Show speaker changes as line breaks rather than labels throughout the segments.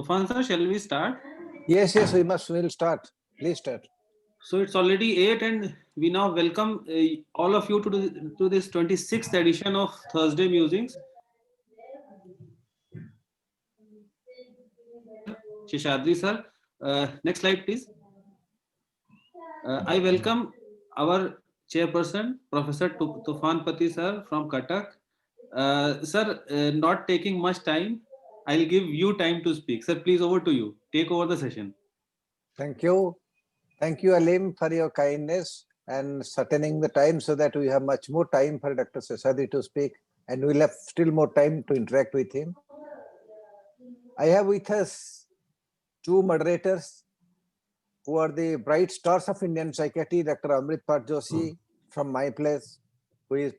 Tufan sir, shall we start?
Yes, we'll start. Please start.
So it's already 8 and we now welcome all of you to this 26th edition of Thursday Musings. Sheshadri sir, next slide please. I welcome our chairperson, Professor Tufan Pati sir from Cuttack. Sir, not taking much time, I'll give you time to speak. Sir, please over to you. Take over the session.
Thank you. Thank you, Alim, for your kindness and shortening the time so that we have much more time for Dr. Sheshadri to speak and we'll have still more time to interact with him. I have with us two moderators who are the bright stars of Indian psychiatry, Dr. Amritpal Joshi from my place, who is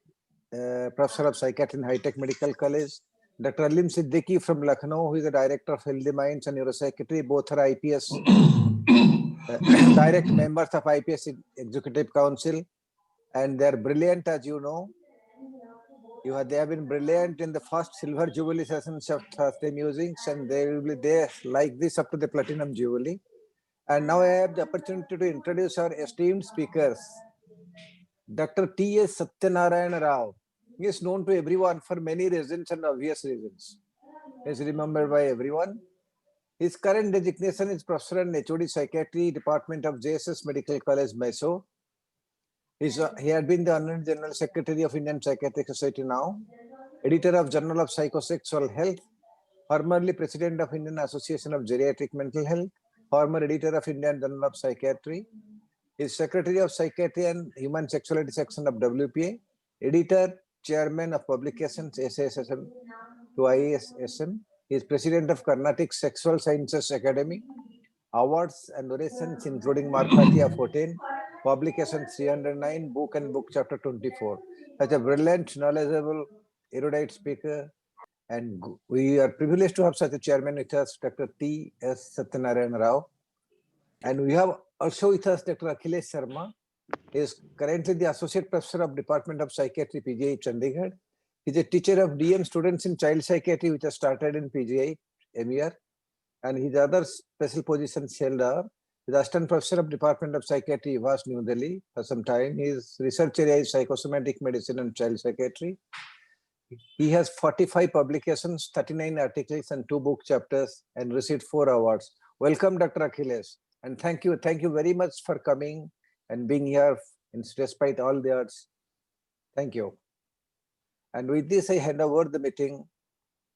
Professor of Psychiatry in High Tech Medical College, Dr. Alim Siddiqui from Lucknow, who is the Director of Healthy Minds and Neuropsychiatry. Both are IPS, direct members of IPS Executive Council, and they are brilliant, as you know. They have been brilliant in the first Silver Jubilee sessions of Thursday Musings, and they will be there like this up to the Platinum Jubilee. And now I have the opportunity to introduce our esteemed speakers. Dr. T.S. Satyanarayana Rao. He is known to everyone for many reasons and obvious reasons. He is remembered by everyone. His current designation is Professor and HOD Psychiatry, Department of JSS Medical College, Mysore. He had been the Honorary General Secretary of Indian Psychiatric Society now, editor of Journal of Psychosexual Health, formerly President of Indian Association of Geriatric Mental Health, former editor of Indian Journal of Psychiatry. He is Secretary of Psychiatry and Human Sexuality Section of WPA, editor, chairman of publications SASSM to IASM. He is President of Carnatic Sexual Sciences Academy. Awards and donations including Markatia 14, publication 309, book and book chapter 24. Such a brilliant, knowledgeable, erudite speaker. And we are privileged to have such a chairman with us, Dr. T.S. Satyanarayana Rao. And we have also with us Dr. Akhilesh Sharma. He is currently the Associate Professor of Department of Psychiatry, PGI, Chandigarh. He is a teacher of DM students in child psychiatry, which has started in PGI, MER. And his other special positions held are the Assistant Professor of Department of Psychiatry, UVAS, New Delhi, for some time. His research area is psychosomatic medicine and child psychiatry. He has 45 publications, 39 articles, and 2 book chapters, and received 4 awards. Welcome, Dr. Akhilesh. And thank you very much for coming and being here despite all the odds. Thank you. And with this, I hand over the meeting,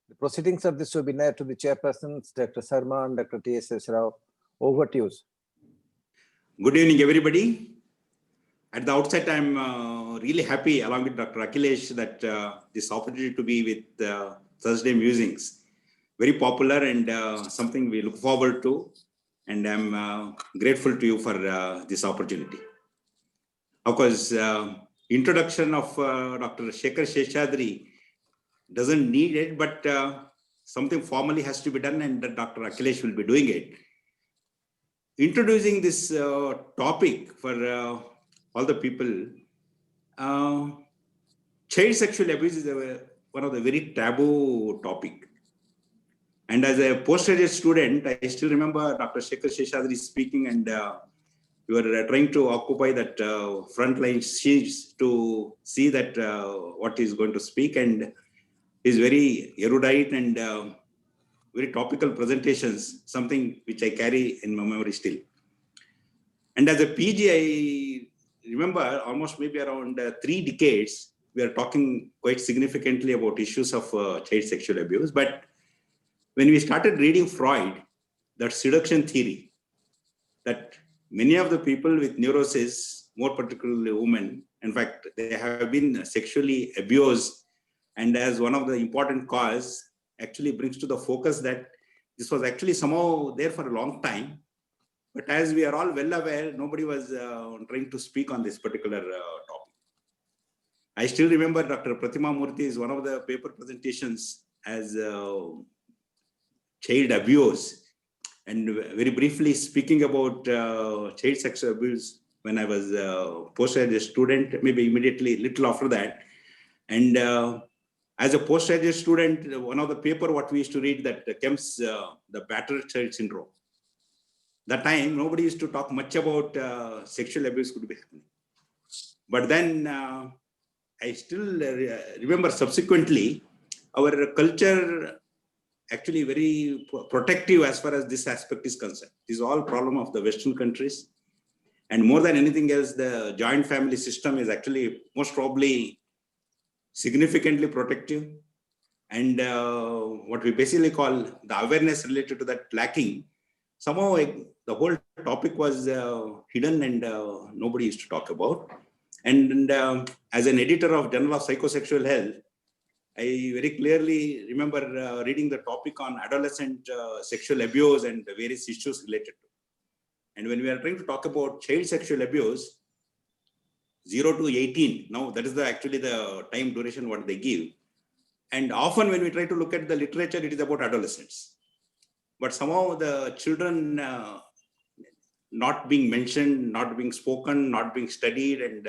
the proceedings of this webinar to the chairpersons, Dr. Sharma and Dr. T.S. Rao. Over to you.
Good evening, everybody. At the outset, I'm really happy, along with Dr. Akhilesh, that this opportunity to be with Thursday Musings, very popular and something we look forward to. And I'm grateful to you for this opportunity. Of course, introduction of Dr. Shekhar Sheshadri doesn't need it, but something formally has to be done, and Dr. Akhilesh will be doing it. Introducing this topic for all the people, child sexual abuse is one of the very taboo topic. And as a postgraduate student, I still remember Dr. Shekhar Sheshadri speaking, and we were trying to occupy that frontline seats to see that what he's going to speak, and he's very erudite and very topical presentations, something which I carry in my memory still. And as a PG, I remember almost maybe around 3 decades, we are talking quite significantly about issues of child sexual abuse. But when we started reading Freud, that seduction theory, that many of the people with neurosis, more particularly women, in fact, they have been sexually abused, and as one of the important cause, actually brings to the focus that this was actually somehow there for a long time. But as we are all well aware, nobody was trying to speak on this particular topic. I still remember Dr. Pratima Murthy is one of the paper presentations as child abuse, and very briefly speaking about child sexual abuse when I was postgraduate student, maybe immediately little after that. And As a postgraduate student, one of the paper what we used to read that comes the battered child syndrome. That time, nobody used to talk much about sexual abuse could be happening. But then I still remember subsequently, our culture actually very protective as far as this aspect is concerned. This is all problem of the Western countries. And more than anything else, the joint family system is actually most probably significantly protective. And what we basically call the awareness related to that lacking, somehow the whole topic was hidden and nobody used to talk about. And as an editor of Journal of Psychosexual Health, I very clearly remember reading the topic on adolescent sexual abuse and the various issues related to. And when we are trying to talk about child sexual abuse, 0 to 18, now that is actually the time duration what they give. And often when we try to look at the literature, it is about adolescents. But somehow the children not being mentioned, not being spoken, not being studied, and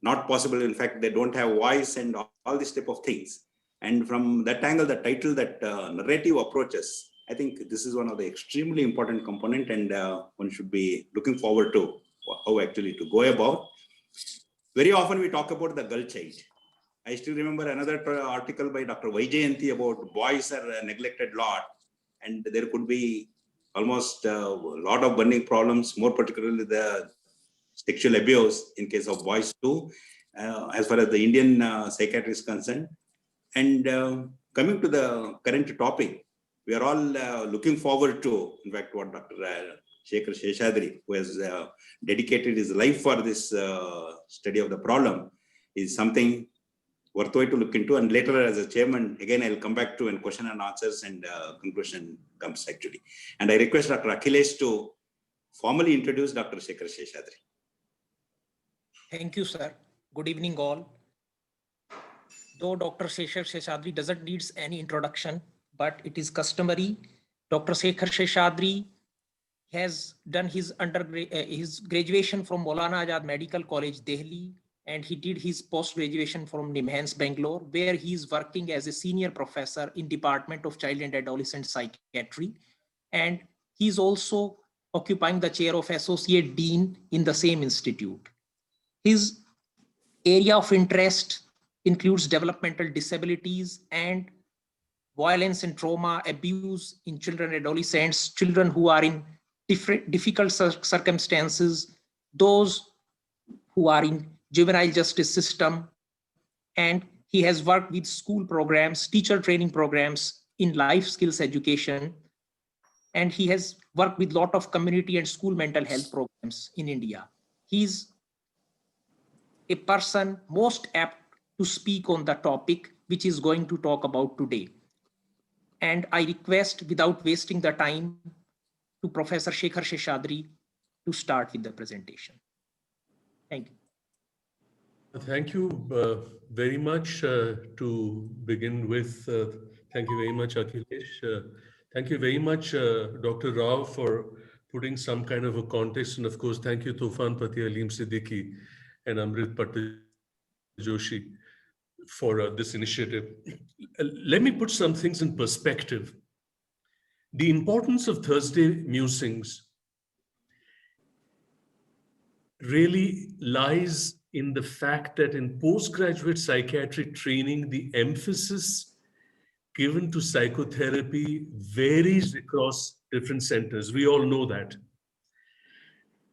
not possible. In fact, they don't have voice and all these type of things. And from that angle, the title, that narrative approaches, I think this is one of the extremely important component, and one should be looking forward to how actually to go about. Very often we talk about the girl child. I still remember another article by Dr. Vaijayanti about boys are neglected a lot, and there could be almost a lot of burning problems, more particularly the sexual abuse in case of boys too, as far as the Indian psychiatry is concerned. And coming to the current topic, we are all looking forward to, in fact, what Dr. Shekhar Seshadri, who has dedicated his life for this study of the problem, is something worthwhile to look into. And later as a chairman, again, I'll come back to and question and answers and conclusion comes actually. And I request Dr. Akhilesh to formally introduce Dr. Shekhar Seshadri.
Thank you, sir. Good evening, all. Though Dr. Shekhar Seshadri doesn't need any introduction, but it is customary. Dr. Shekhar Seshadri has done his graduation from Maulana Azad Medical College, Delhi, and he did his post-graduation from NIMHANS, Bangalore, where he is working as a senior professor in Department of Child and Adolescent Psychiatry. And he is also occupying the chair of Associate Dean in the same institute. His area of interest includes developmental disabilities and violence and trauma, abuse in children and adolescents, children who are in difficult circumstances, those who are in juvenile justice system. And he has worked with school programs, teacher training programs in life skills education. And he has worked with a lot of community and school mental health programs in India. He's a person most apt to speak on the topic which is going to talk about today. And I request, without wasting the time, to Professor Shekhar Seshadri to start with the presentation. Thank you.
Thank you very much. To begin with, thank you very much, Akhilesh. Thank you very much, Dr. Rao, for putting some kind of a context. And of course, thank you, Tufan Pati, Aleem Siddiqui, and Amrit Patil Joshi for this initiative. Let me put some things in perspective. The importance of Thursday musings really lies in the fact that in postgraduate psychiatry training, the emphasis given to psychotherapy varies across different centers. We all know that.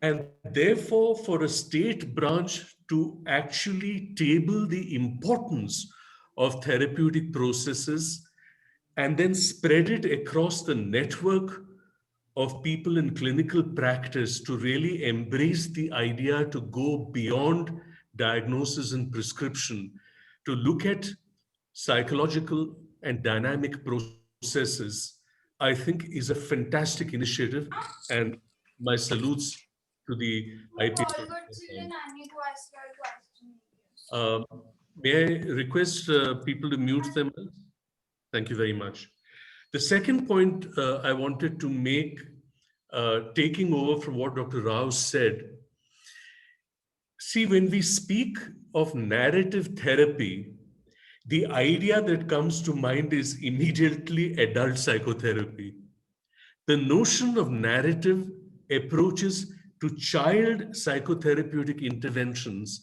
And therefore, for a state branch to actually table the importance of therapeutic processes and then spread it across the network of people in clinical practice to really embrace the idea to go beyond diagnosis and prescription, to look at psychological and dynamic processes, I think is a fantastic initiative, and my salutes to the IP. May I request people to mute them? Thank you very much. The second point I wanted to make, taking over from what Dr. Rao said, see, when we speak of narrative therapy, the idea that comes to mind is immediately adult psychotherapy. The notion of narrative approaches to child psychotherapeutic interventions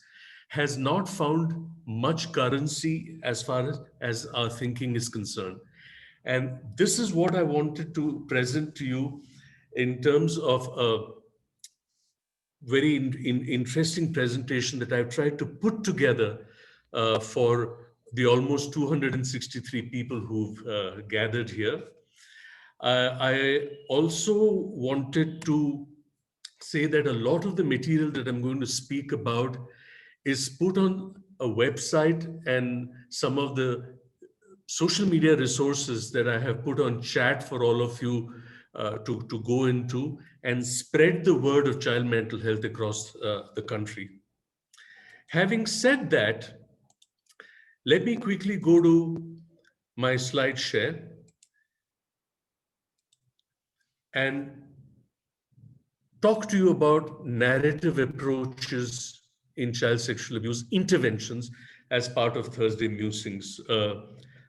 has not found much currency as far as our thinking is concerned. And this is what I wanted to present to you in terms of a very interesting presentation that I've tried to put together for the almost 263 people who've gathered here. I also wanted to say that a lot of the material that I'm going to speak about is put on a website, and some of the social media resources that I have put on chat for all of you to go into and spread the word of child mental health across the country. Having said that, let me quickly go to my slide share and talk to you about narrative approaches in child sexual abuse interventions as part of Thursday Musings.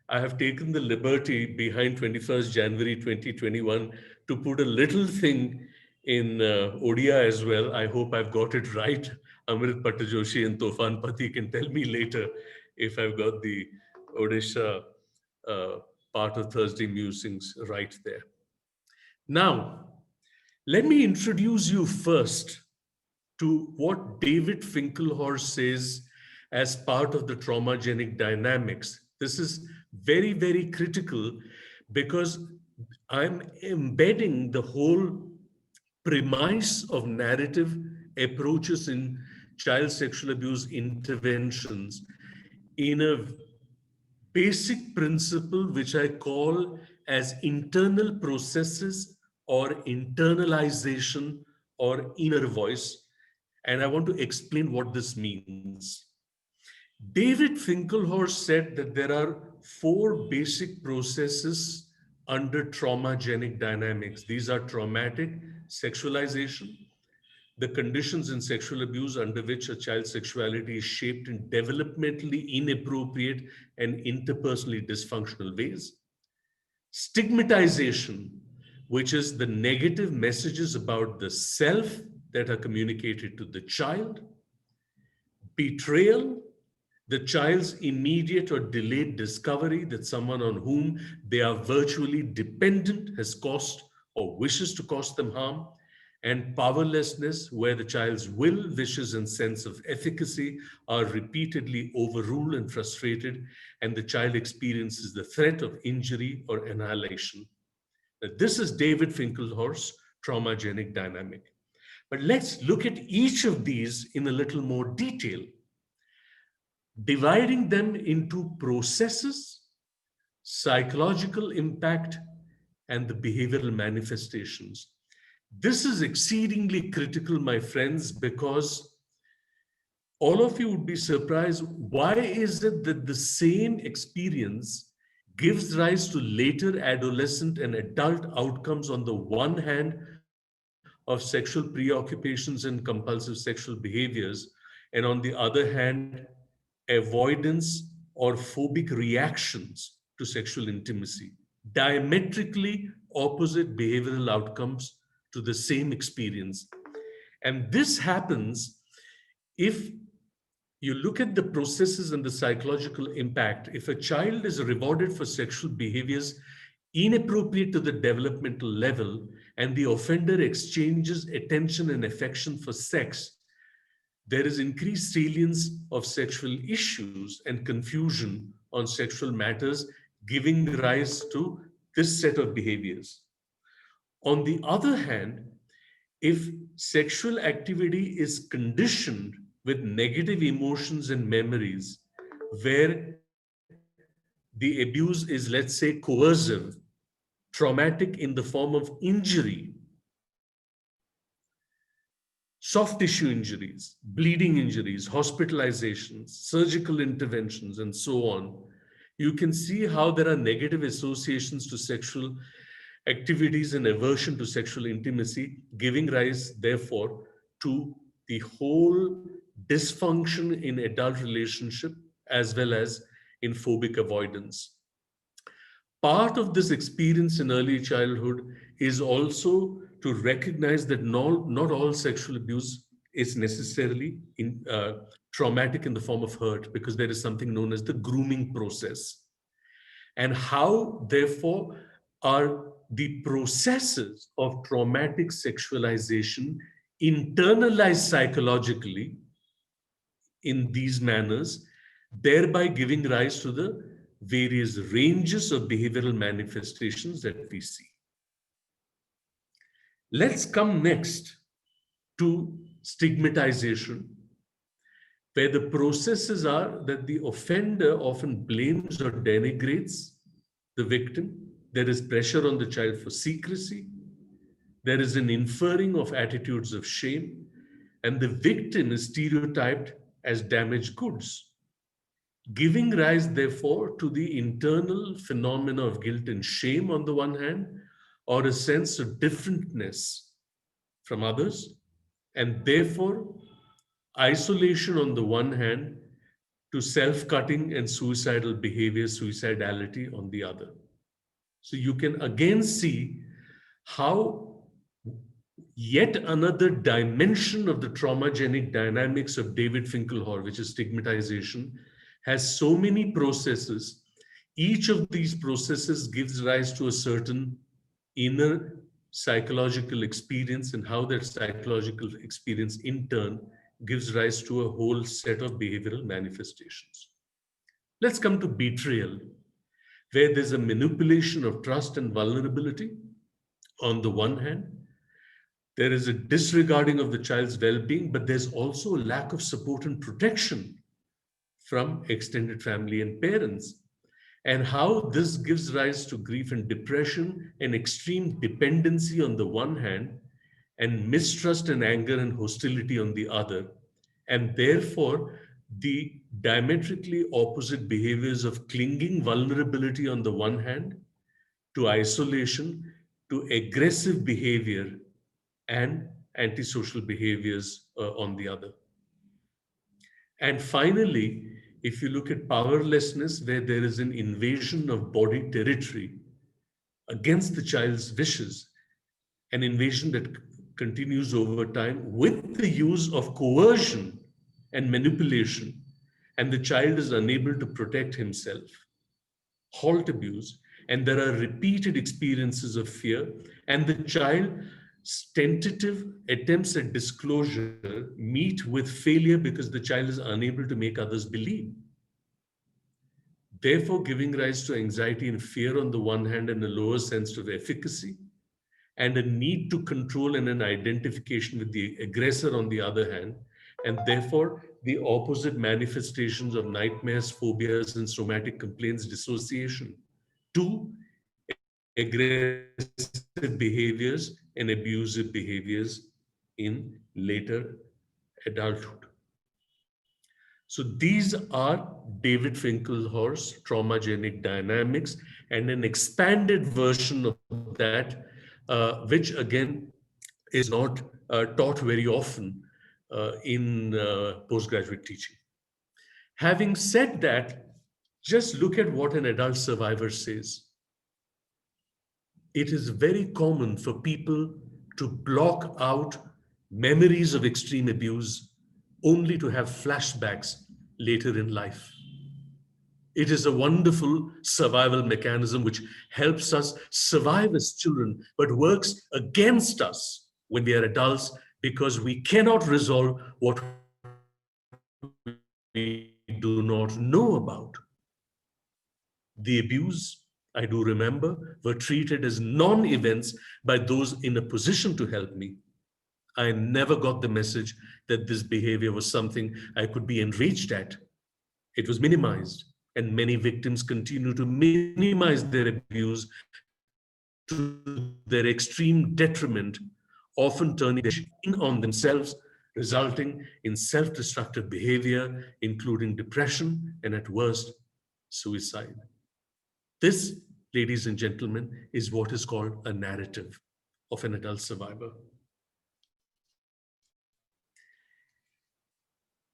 I have taken the liberty behind 21st January 2021 to put a little thing in Odia as well. I hope I've got it right. Amrit Pattajoshi and Tofan Pati can tell me later if I've got the Odisha part of Thursday Musings right there. Now, let me introduce you first to what David Finkelhorst says as part of the traumagenic dynamics. This is very, very critical because I'm embedding the whole premise of narrative approaches in child sexual abuse interventions in a basic principle which I call as internal processes or internalization or inner voice. And I want to explain what this means. David Finkelhorst said that there are 4 basic processes under traumagenic dynamics. These are traumatic, sexualization, the conditions in sexual abuse under which a child's sexuality is shaped in developmentally inappropriate and interpersonally dysfunctional ways, stigmatization, which is the negative messages about the self that are communicated to the child, betrayal, the child's immediate or delayed discovery that someone on whom they are virtually dependent has caused or wishes to cause them harm, and powerlessness, where the child's will, wishes, and sense of efficacy are repeatedly overruled and frustrated, and the child experiences the threat of injury or annihilation. Now, this is David Finkelhorst's traumagenic dynamic. But let's look at each of these in a little more detail, dividing them into processes, psychological impact, and the behavioral manifestations. This is exceedingly critical, my friends, because all of you would be surprised. Why is it that the same experience gives rise to later adolescent and adult outcomes on the one hand of sexual preoccupations and compulsive sexual behaviors, and on the other hand, avoidance or phobic reactions to sexual intimacy? Diametrically opposite behavioral outcomes to the same experience. And this happens if you look at the processes and the psychological impact. If a child is rewarded for sexual behaviors inappropriate to the developmental level, and the offender exchanges attention and affection for sex, there is increased salience of sexual issues and confusion on sexual matters, giving rise to this set of behaviors. On the other hand, if sexual activity is conditioned with negative emotions and memories, where the abuse is, let's say, coercive, traumatic in the form of injury, soft tissue injuries, bleeding injuries, hospitalizations, surgical interventions, and so on, you can see how there are negative associations to sexual activities and aversion to sexual intimacy, giving rise, therefore, to the whole dysfunction in adult relationship as well as in phobic avoidance. Part of this experience in early childhood is also to recognize that not all sexual abuse is necessarily traumatic in the form of hurt, because there is something known as the grooming process. And how, therefore, are the processes of traumatic sexualization internalized psychologically in these manners, thereby giving rise to the various ranges of behavioral manifestations that we see. Let's come next to stigmatization, where the processes are that the offender often blames or denigrates the victim. There is pressure on the child for secrecy. There is an inferring of attitudes of shame, and the victim is stereotyped as damaged goods, giving rise, therefore, to the internal phenomena of guilt and shame on the one hand, or a sense of differentness from others, and therefore isolation on the one hand, to self-cutting and suicidal behavior, suicidality on the other. So you can again see how yet another dimension of the traumagenic dynamics of David Finkelhor, which is stigmatization, has so many processes. Each of these processes gives rise to a certain inner psychological experience, and how that psychological experience in turn gives rise to a whole set of behavioral manifestations. Let's come to betrayal, where there's a manipulation of trust and vulnerability on the one hand. There is a disregarding of the child's well-being, but there's also a lack of support and protection from extended family and parents, and how this gives rise to grief and depression and extreme dependency on the one hand, and mistrust and anger and hostility on the other. And therefore, the diametrically opposite behaviors of clinging vulnerability on the one hand, to isolation, to aggressive behavior and antisocial behaviors on the other. And finally, if you look at powerlessness, where there is an invasion of body territory against the child's wishes, an invasion that continues over time with the use of coercion and manipulation, and the child is unable to protect himself. Halt abuse, and there are repeated experiences of fear, and the child's tentative attempts at disclosure meet with failure because the child is unable to make others believe. Therefore, giving rise to anxiety and fear on the one hand, and a lower sense of efficacy, and a need to control and an identification with the aggressor on the other hand, and therefore the opposite manifestations of nightmares, phobias, and somatic complaints, dissociation, to aggressive behaviors and abusive behaviors in later adulthood. So these are David Finkelhor's traumagenic dynamics, and an expanded version of that, which again is not taught very often in postgraduate teaching. Having said that, just look at what an adult survivor says. It is very common for people to block out memories of extreme abuse only to have flashbacks later in life. It is a wonderful survival mechanism which helps us survive as children, but works against us when we are adults, because we cannot resolve what we do not know about. The abuse, I do remember, were treated as non-events by those in a position to help me. I never got the message that this behavior was something I could be enraged at. It was minimized, and many victims continue to minimize their abuse to their extreme detriment, often turning in on themselves, resulting in self-destructive behavior, including depression and, at worst, suicide. This, ladies and gentlemen, is what is called a narrative of an adult survivor.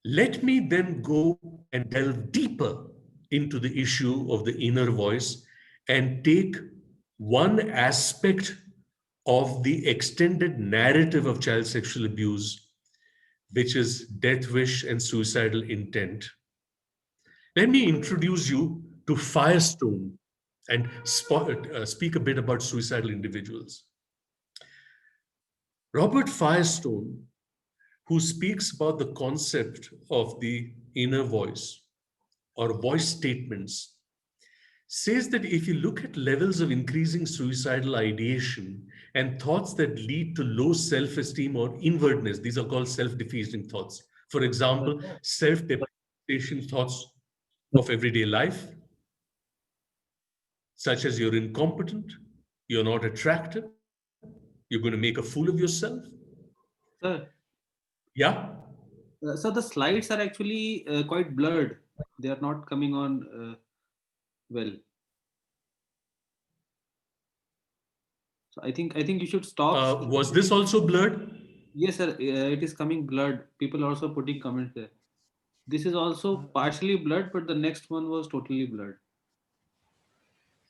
Let me then go and delve deeper into the issue of the inner voice and take one aspect of the extended narrative of child sexual abuse, which is death wish and suicidal intent. Let me introduce you to Firestone and speak a bit about suicidal individuals. Robert Firestone, who speaks about the concept of the inner voice or voice statements, says that if you look at levels of increasing suicidal ideation and thoughts that lead to low self-esteem or inwardness, these are called self-defeating thoughts. For example, self-deprecation thoughts of everyday life, such as you're incompetent, you're not attractive, you're going to make a fool of yourself.
Sir,
Yeah.
so the slides are actually quite blurred. They are not coming on well. So I think you should stop.
Was this also blurred?
Yes, sir. It is coming blurred. People are also putting comments there. This is also partially blurred, but the next one was totally blurred.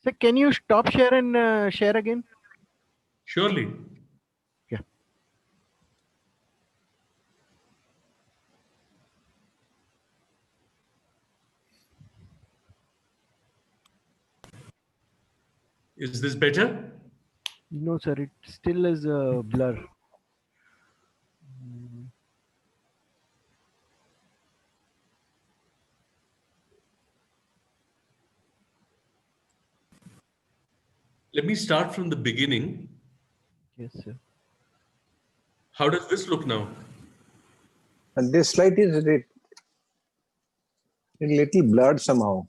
So can you stop share and share again?
Surely.
Yeah.
Is this better?
No, sir. It still is a blur.
Let me start from the beginning.
Yes, sir.
How does this look now?
And this slide is a little blurred somehow.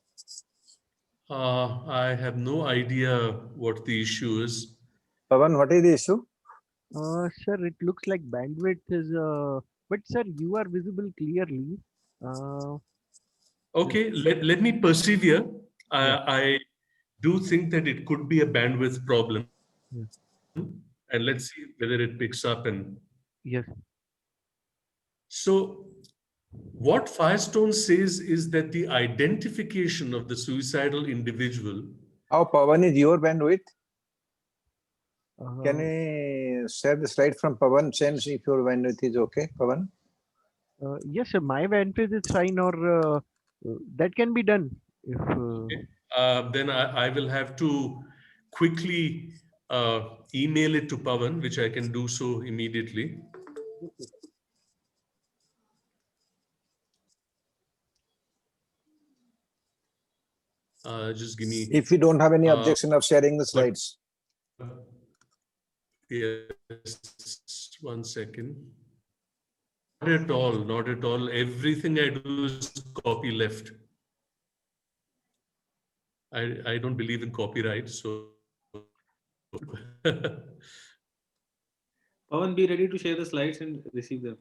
I have no idea what the issue is.
Pavan, what is the issue?
Sir, it looks like bandwidth is but sir, you are visible clearly.
Okay, let me persevere.
Yeah.
I do think that it could be a bandwidth problem.
Yeah.
And let's see whether it picks up. And
Yes.
so what Firestone says is that the identification of the suicidal individual.
How Pavan is your bandwidth?
Uh,
Can we share the slide from Pavan, sense if your bandwidth is okay, Pavan?
yes, sir. My bandwidth is fine, or that can be done. If
Okay. Then I will have to quickly email it to Pavan, which I can do so immediately. Just give me.
If you don't have any objection of sharing the slides.
Yes, 1 second. Not at all, not at all. Everything I do is copy left. I don't believe in copyright, so.
Pawan, be ready to share the slides and receive them.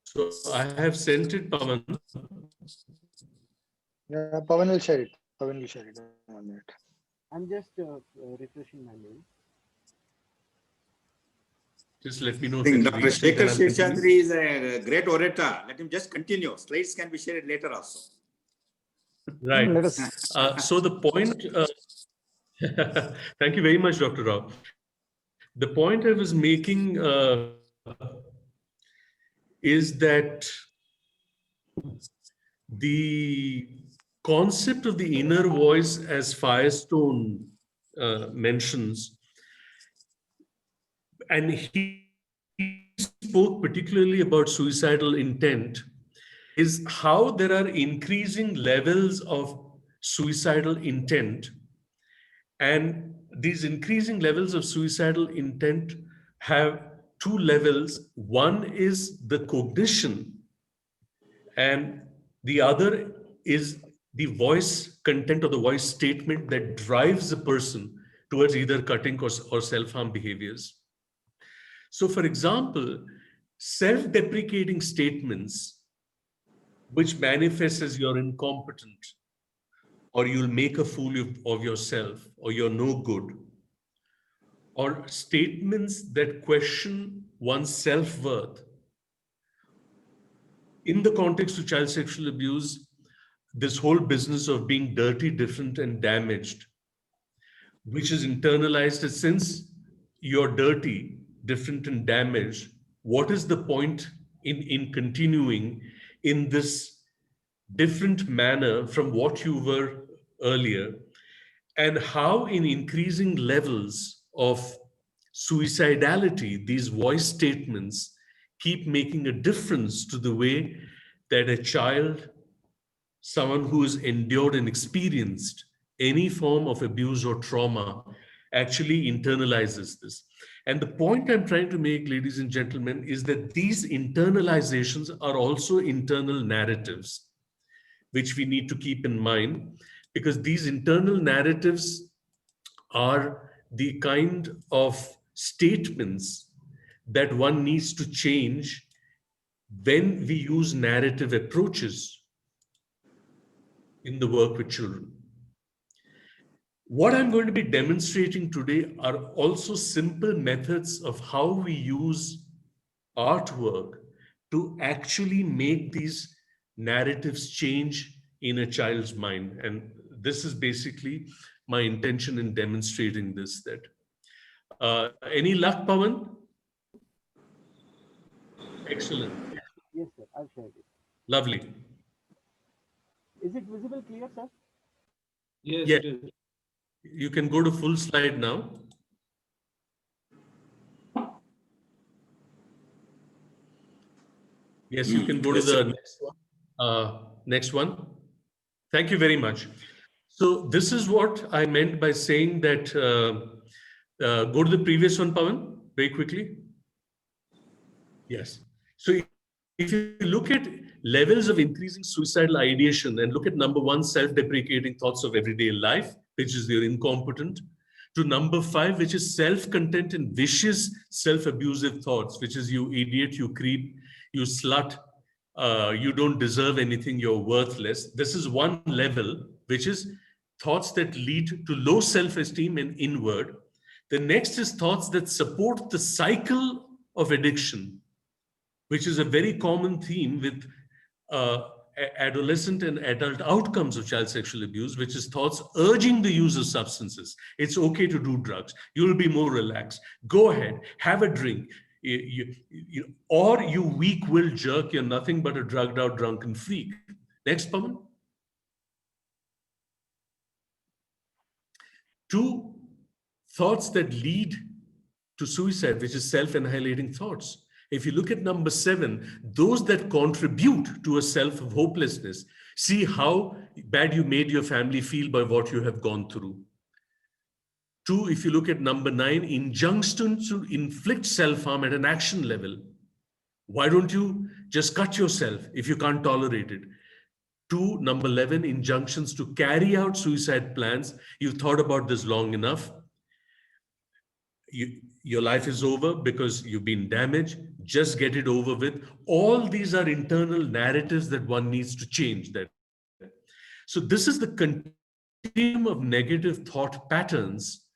So I have sent it, Pavan.
Yeah, Pavan will share it. Pavan will share it. 1 minute.
I'm just refreshing my mail.
Just let me know.
I think
if
Dr.
it's reached,
Shekhar
and I'll continue.
Seshadri is a great orator. Let him just continue. Slides can be shared later also.
Right.
Let us.
So the point, thank you very much, Dr. Rao. The point I was making is that the concept of the inner voice, as Firestone mentions, and he spoke particularly about suicidal intent, is how there are increasing levels of suicidal intent. And these increasing levels of suicidal intent have two levels. One is the cognition, and the other is the voice content or the voice statement that drives a person towards either cutting or self-harm behaviors. So, for example, self-deprecating statements which manifest as you're incompetent, or you'll make a fool of yourself, or you're no good, or statements that question one's self-worth, in the context of child sexual abuse, this whole business of being dirty, different, and damaged, which is internalized that since you're dirty, different, and damaged, what is the point in continuing in this different manner from what you were earlier? And how in increasing levels of suicidality, these voice statements keep making a difference to the way that a child, someone who has endured and experienced any form of abuse or trauma, actually internalizes this. And the point I'm trying to make, ladies and gentlemen, is that these internalizations are also internal narratives, which we need to keep in mind, because these internal narratives are the kind of statements that one needs to change when we use narrative approaches in the work with children. What I'm going to be demonstrating today are also simple methods of how we use artwork to actually make these narratives change in a child's mind. And this is basically my intention in demonstrating this. That any luck, Pawan? Excellent.
Yes, sir. I'll share it.
Lovely.
Is it visible clear, sir?
Yes,
Yeah.
it is.
You can go to full slide now. Yes, you can go to
Yes,
the
sir.
next one. Next one. Thank you very much. So this is what I meant by saying that, go to the previous one, Pawan, very quickly. Yes. So if you look at levels of increasing suicidal ideation and look at number one, self-deprecating thoughts of everyday life, which is you're incompetent, to number 5, which is self-content and vicious self-abusive thoughts, which is you idiot, you creep, you slut, you don't deserve anything, you're worthless. This is one level, which is thoughts that lead to low self-esteem and inward. The next is thoughts that support the cycle of addiction, which is a very common theme with adolescent and adult outcomes of child sexual abuse, which is thoughts urging the use of substances. It's okay to do drugs. You'll be more relaxed. Go ahead, have a drink. Or you weak-willed jerk, you're nothing but a drugged out drunken freak. Next, Pawan. 2, thoughts that lead to suicide, which is self-annihilating thoughts. If you look at number 7, those that contribute to a self of hopelessness, see how bad you made your family feel by what you have gone through. 2, if you look at number 9, injunctions to inflict self-harm at an action level. Why don't you just cut yourself if you can't tolerate it? 2, number 11, injunctions to carry out suicide plans. You've thought about this long enough. Your life is over because you've been damaged. Just get it over with. All these are internal narratives that one needs to change. So this is the continuum of negative thought patterns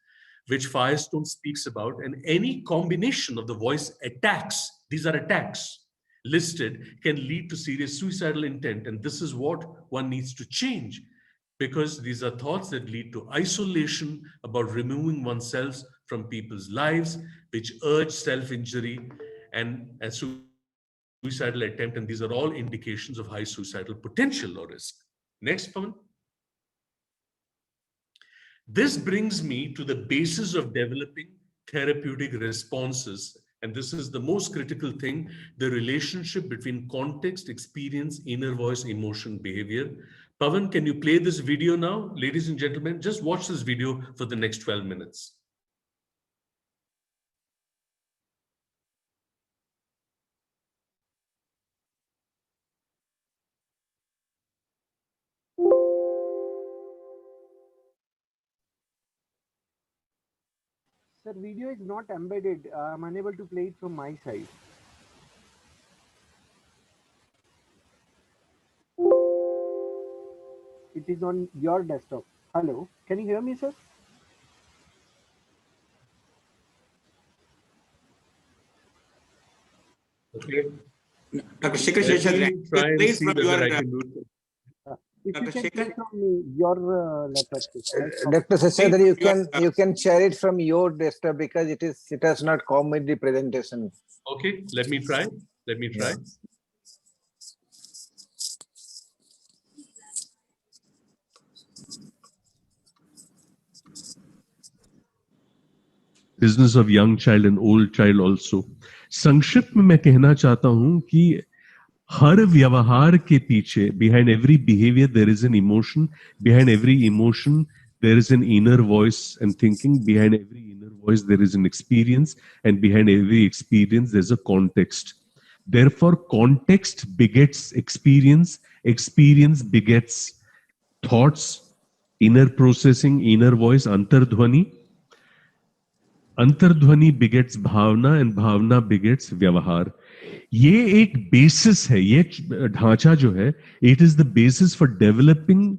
which Firestone speaks about, and any combination of the voice attacks, these are attacks listed, can lead to serious suicidal intent. And this is what one needs to change, because these are thoughts that lead to isolation, about removing oneself from people's lives, which urge self-injury and a suicidal attempt. And these are all indications of high suicidal potential or risk. Next, Pawan. This brings me to the basis of developing therapeutic responses. And this is the most critical thing, the relationship between context, experience, inner voice, emotion, behavior. Pawan, can you play this video now? Ladies and gentlemen, just watch this video for the next 12 minutes.
Sir, video is not embedded. I'm unable to play it from my side. It is on your desktop. Hello, can you hear me, sir?
Okay.
Dr. Shekhar
Let
Seshadri,
me try and
play it
see
from
whether I
your,
can do it.
If you
Dr.
can
Shekhar?
play from your laptop, right from-
Dr. Seshadri,
Please,
you can share it from your desktop because it has not come with the presentation.
Okay, let me try. Let me try. Business of young child and old child also. संक्षिप्त में मैं कहना चाहता हूं कि हर व्यवहार के पीछे, behind every behavior there is an emotion, behind every emotion there is an inner voice and thinking, behind every inner voice there is an experience, and behind every experience there's a context. Therefore, context begets experience, experience begets thoughts, inner processing, inner voice, antardhvani. अंतर्ध्वनि begets Bhavna and Bhavna begets व्यवहार. ये एक basis है, ये ढांचा जो है, it is the basis for developing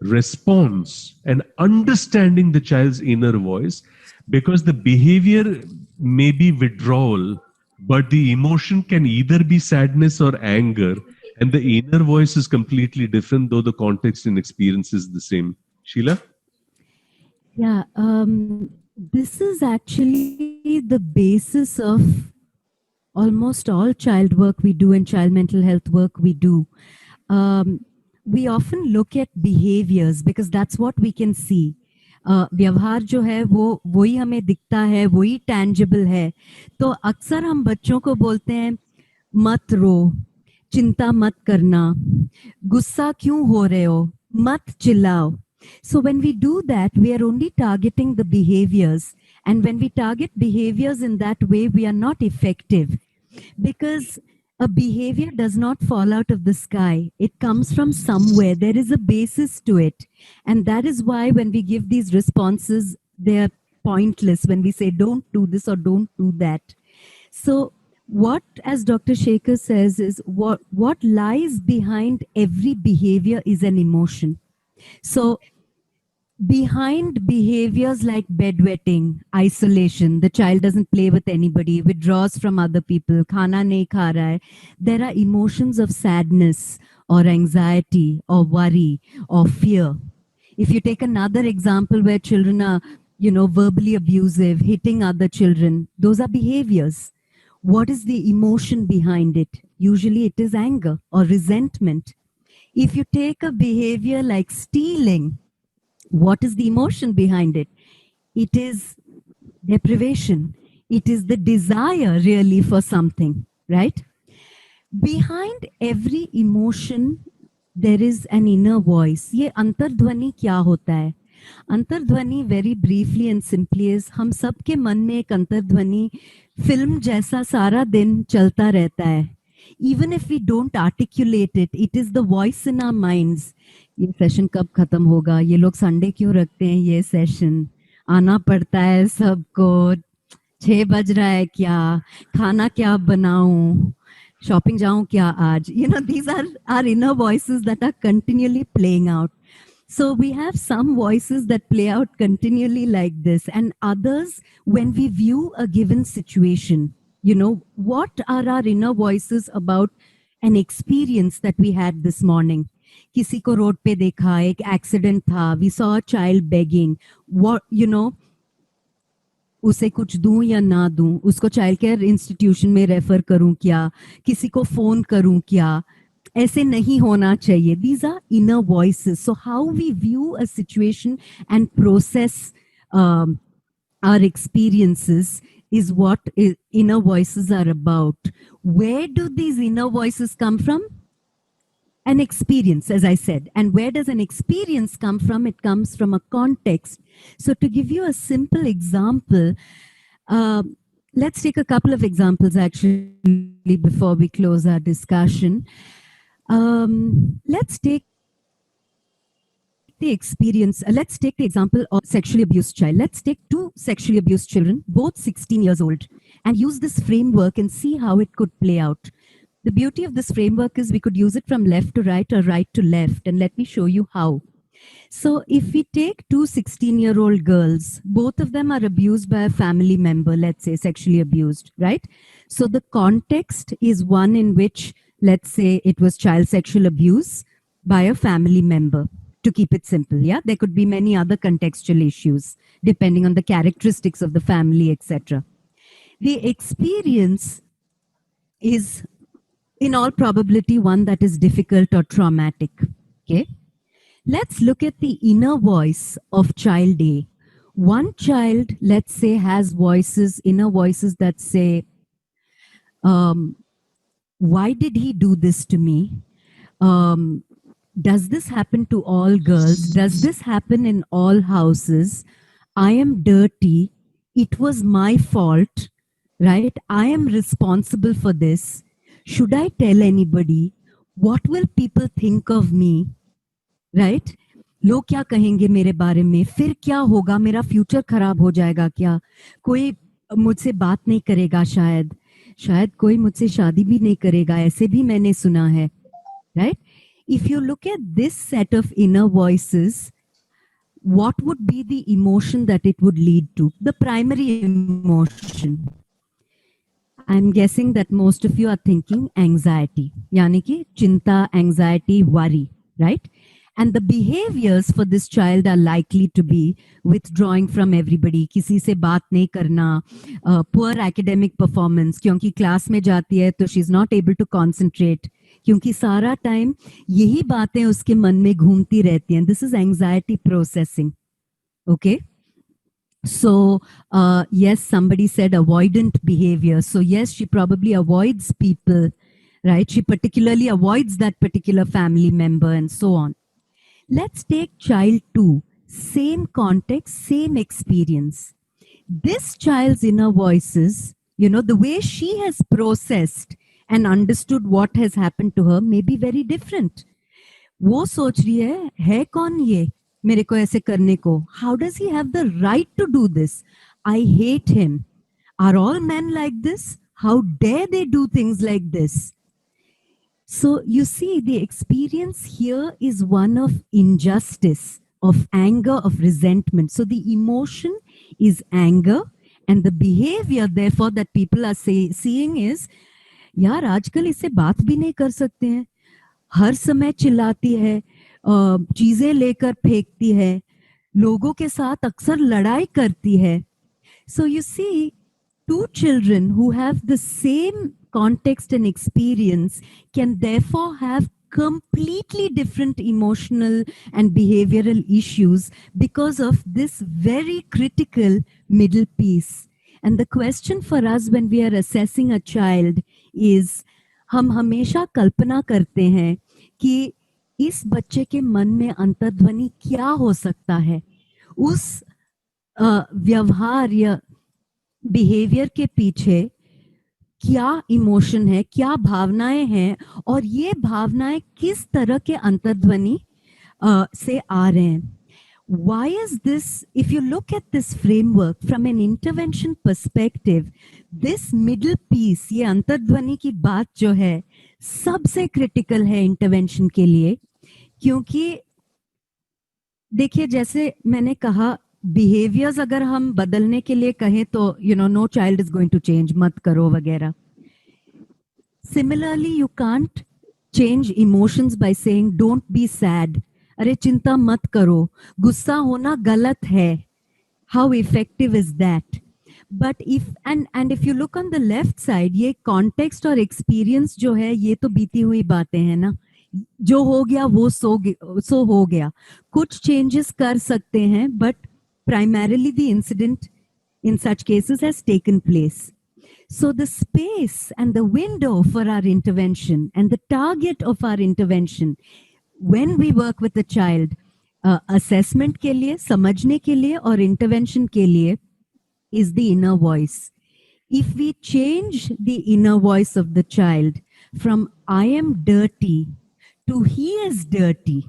response and understanding the child's inner voice, because the behavior may be withdrawal, but the emotion can either be sadness or anger, and the inner voice is completely different, though the context and experience is the same. Sheila?
Yeah, this is actually the basis of almost all child work we do and child mental health work we do. We often look at behaviors because that's what we can see. व्यवहार जो है वो वही हमें दिखता है, वही tangible है. तो अक्सर हम बच्चों को बोलते हैं मत रो, चिंता मत करना, गुस्सा क्यों हो रहे हो, मत चिल्लाओ. So when we do that, we are only targeting the behaviors. And when we target behaviors in that way, we are not effective, because a behavior does not fall out of the sky. It comes from somewhere. There is a basis to it. And that is why when we give these responses, they are pointless when we say, don't do this or don't do that. So what, as Dr. Shekhar says, is what lies behind every behavior is an emotion. So behind behaviors like bedwetting, isolation, the child doesn't play with anybody, withdraws from other people, khana nahi kha raha hai, there are emotions of sadness or anxiety or worry or fear. If you take another example where children are, verbally abusive, hitting other children, those are behaviors. What is the emotion behind it? Usually it is anger or resentment. If you take a behavior like stealing, what is the emotion behind it? It is deprivation. It is the desire really for something, right? Behind every emotion, there is an inner voice. ये अंतर्ध्वनि क्या होता है? अंतर्ध्वनि very briefly and simply is हम सबके मन में एक अंतर्ध्वनि film जैसा सारा दिन चलता रहता है. Even if we don't articulate it, it is the voice in our minds. ये सेशन कब खत्म होगा, ये लोग संडे क्यों रखते हैं ये सेशन, आना पड़ता है सबको, 6 बज रहा है क्या, खाना क्या बनाऊं, shopping जाऊं क्या आज. These are our inner voices that are continually playing out. So we have some voices that play out continually like this, and others when we view a given situation. What are our inner voices about an experience that we had this morning? किसी को road पे देखा, एक accident था, we saw a child begging, what, उसे कुछ दूं या ना दूं, उसको चाइल्ड केयर इंस्टीट्यूशन में रेफर करूं क्या, किसी को फोन करूं क्या, ऐसे नहीं होना चाहिए. These are inner voices. So how we view a situation and process our experiences is what inner voices are about. Where do these inner voices come from? An experience, as I said. And where does an experience come from? It comes from a context. So to give you a simple example, let's take a couple of examples actually before we close our discussion. Let's take the experience. Let's take the example of sexually abused child. Let's take 2 sexually abused children, both 16 years old, and use this framework and see how it could play out. The beauty of this framework is we could use it from left to right or right to left. And let me show you how. So if we take two 16-year-old girls, both of them are abused by a family member, let's say sexually abused, right? So the context is one in which, let's say it was child sexual abuse by a family member, to keep it simple. Yeah, there could be many other contextual issues depending on the characteristics of the family, etc. The experience is in all probability one that is difficult or traumatic. Okay, let's look at the inner voice of child A. One child, let's say, has voices, inner voices that say, why did he do this to me? Does this happen to all girls? Does this happen in all houses? I am dirty. It was my fault, right? I am responsible for this. Should I tell anybody? What will people think of me? Right? लोग क्या कहेंगे मेरे बारे में? फिर क्या होगा? मेरा फ्यूचर खराब हो जाएगा क्या? कोई मुझसे बात नहीं करेगा शायद. शायद कोई मुझसे शादी भी नहीं करेगा. ऐसे भी मैंने सुना है. Right? If you look at this set of inner voices, what would be the emotion that it would lead to? The primary emotion. I'm guessing that most of you are thinking anxiety. Yani ki chinta, anxiety, worry, right? And the behaviors for this child are likely to be withdrawing from everybody, किसी से बात नहीं करना, poor academic performance, क्योंकि class में जाती है तो she's not able to concentrate, क्योंकि सारा time यही बातें उसके मन में घूमती रहती हैं. This is anxiety processing. Okay. So, yes, somebody said avoidant behavior. So, yes, she probably avoids people, right? She particularly avoids that particular family member and so on. Let's take child 2, same context, same experience. This child's inner voices, you know, the way she has processed and understood what has happened to her may be very different. वो सोच रही है कौन ये मेरे को ऐसे करने को? How does he have the right to do this? I hate him. Are all men like this? How dare they do things like this? So you see, the experience here is one of injustice, of anger, of resentment. So the emotion is anger, and the behavior, therefore, that people are seeing is, यार आजकल इससे बात भी नहीं कर सकते हैं, हर समय चिल्लाती है, चीजें लेकर फेंकती है, लोगों के साथ अक्सर लड़ाई करती है. So you see, two children who have the same context and experience can therefore have completely different emotional and behavioral issues because of this very critical middle piece. And the question for us when we are assessing a child is, हम हमेशा कल्पना करते हैं कि इस बच्चे के मन में अंतर्ध्वनि क्या हो सकता है, उस व्यवहार या बिहेवियर के पीछे क्या इमोशन है, क्या भावनाएं हैं, और ये भावनाएं किस तरह के अंतर्ध्वनि से आ रहे हैं. Why is this? If you look at this framework from an intervention perspective, this middle piece, ये अंतर्ध्वनि की बात जो है, सबसे क्रिटिकल है इंटरवेंशन के लिए. क्योंकि देखिए, जैसे मैंने कहा, बिहेवियर्स अगर हम बदलने के लिए कहें तो no child is going to change, मत करो वगैरह. Similarly you can't change emotions by saying don't be sad. अरे चिंता मत करो, गुस्सा होना गलत है. How effective is that? But if you look on the left side, ये कॉन्टेक्स्ट और एक्सपीरियंस जो है, ये तो बीती हुई बातें हैं ना. जो हो गया वो सो हो गया. कुछ चेंजेस कर सकते हैं, but primarily the incident in such cases has taken place. So the space and the window for our intervention and the target of our intervention when we work with a child, assessment के लिए, समझने के लिए और intervention के लिए, is the inner voice. If we change the inner voice of the child from I am dirty to he is dirty,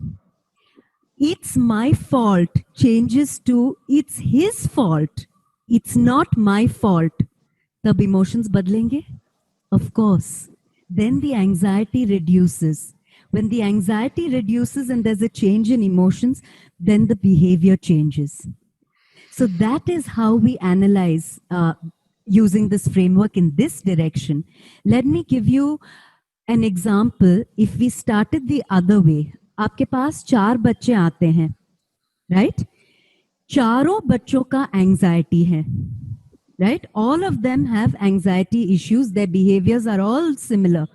it's my fault changes to it's his fault, it's not my fault, तब emotions बदलेंगे? Of course. Then the anxiety reduces. When the anxiety reduces and there's a change in emotions, then the behavior changes. So that is how we analyze using this framework in this direction. Let me give you an example. If we started the other way, आपके पास 4 बच्चे आते हैं, right? चारों बच्चों का anxiety है, right? All of them have anxiety issues. Their behaviors are all similar.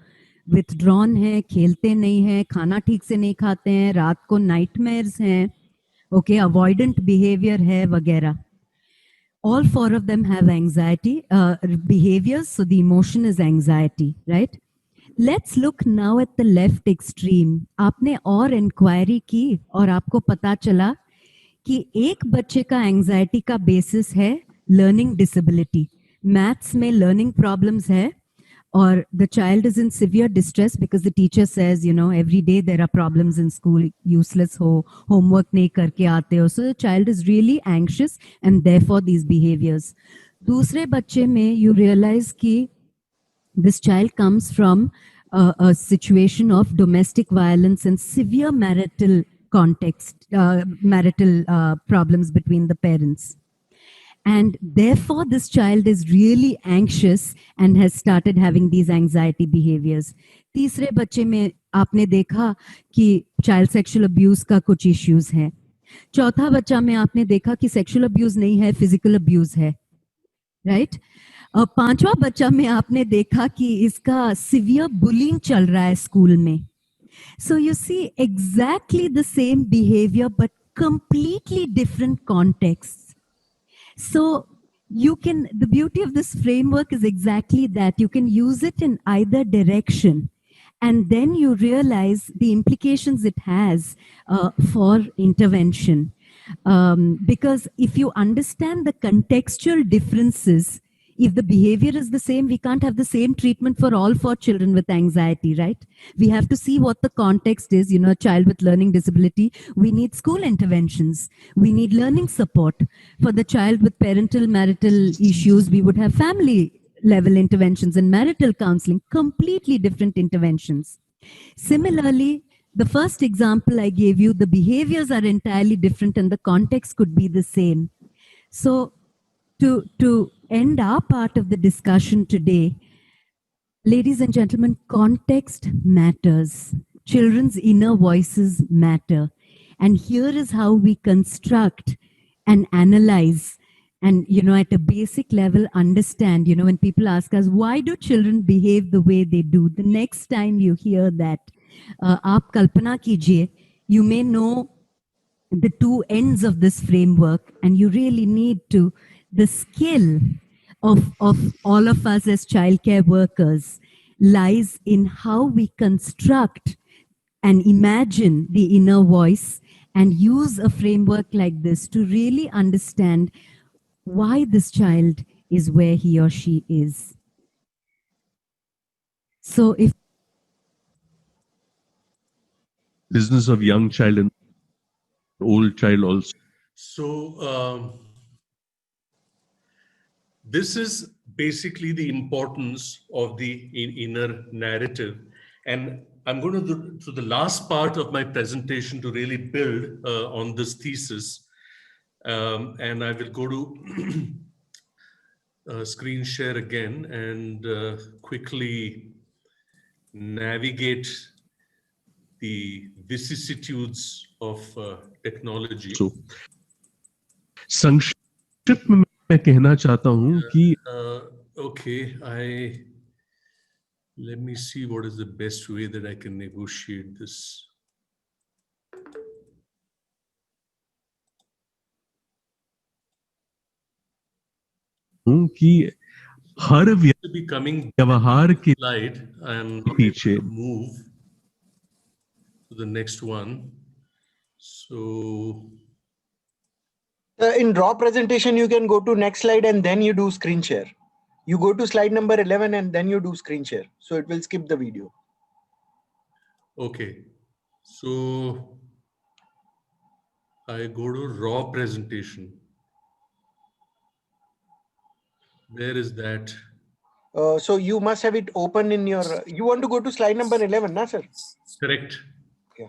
Withdrawn है, खेलते नहीं है, खाना ठीक से नहीं खाते हैं, रात को nightmares हैं, okay, avoidant behavior है वगैरह. All 4 of them have anxiety behaviors, so the emotion is anxiety, right? Let's look now at the left extreme. आपने और inquiry की और आपको पता चला कि एक बच्चे का anxiety का basis है learning disability. Maths में learning problems है, or the child is in severe distress because the teacher says, you know, every day there are problems in school, useless ho, homework nahi karke aate ho. So the child is really anxious and therefore these behaviors. दूसरे बच्चे में you realize कि this child comes from a situation of domestic violence and severe marital context, marital problems between the parents. And therefore, this child is really anxious and has started having these anxiety behaviors. तीसरे बच्चे में आपने देखा कि child sexual abuse का कुछ issues है. चौथा बच्चा में आपने देखा कि sexual abuse नहीं है, physical abuse है, right? पांचवा बच्चा में आपने देखा कि इसका severe bullying चल रहा है स्कूल में. So you see exactly the same behavior but completely different contexts. So you can, the beauty of this framework is exactly that. You can use it in either direction, and then you realize the implications it has for intervention. Because if you understand the contextual differences, if the behavior is the same, we can't have the same treatment for all 4 children with anxiety, right? We have to see what the context is. You know, a child with learning disability, we need school interventions. We need learning support. For the child with parental marital issues, we would have family level interventions and marital counseling, completely different interventions. Similarly, the first example I gave you, the behaviors are entirely different and the context could be the same. So to end our part of the discussion today, ladies and gentlemen, context matters. Children's inner voices matter. And here is how we construct and analyze and, you know, at a basic level, understand, you know, when people ask us, why do children behave the way they do? The next time you hear that, aap kalpana kijiye, you may know the 2 ends of this framework, and you really need to, the skill of all of us as childcare workers lies in how we construct and imagine the inner voice and use a framework like this to really understand why this child is where he or she is. So if
Business of young child and old child also. So this is basically the importance of the inner narrative. And I'm going to do to the last part of my presentation to really build on this thesis. And I will go to screen share again and quickly navigate the vicissitudes of technology. So, संक्षिप्त में मैं कहना चाहता हूं कि okay, let me see what is the best way that I can negotiate this. कि हर becoming व्यवहार के slide, I am पीछे move to the next one. So
in raw presentation, you can go to next slide and then you do screen share. You go to slide number 11 and then you do screen share. So it will skip the video.
Okay. So I go to raw presentation. Where is that?
So you must have it open in your, you want to go to slide number 11, na sir?
Correct.
Yeah.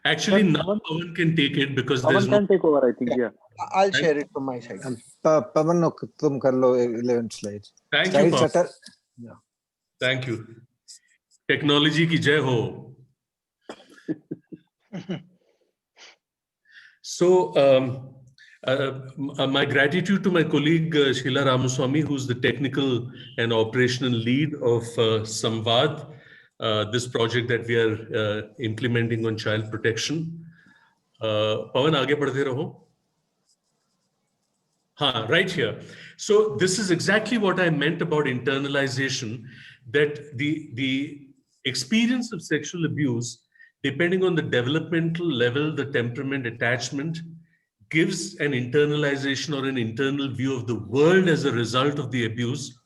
Actually,
Sir,
now
Pawan-
Pawan can take it because there's
Pawan
no.
can take over, I think. Yeah.
I'll share it from my side.
Pawan, तुम कर लो 11 slides.
Thank you,
Slides
Pawan.
are
Thank you. Technology ki jai ho. So, my gratitude to my colleague Sheila Ramaswamy, who's the technical and operational lead of Samvad, this project that we are implementing on child protection. Pawan, aage badhte raho. Right here. So this is exactly what I meant about internalization, that the experience of sexual abuse, depending on the developmental level, the temperament, attachment, gives an internalization or an internal view of the world as a result of the abuse,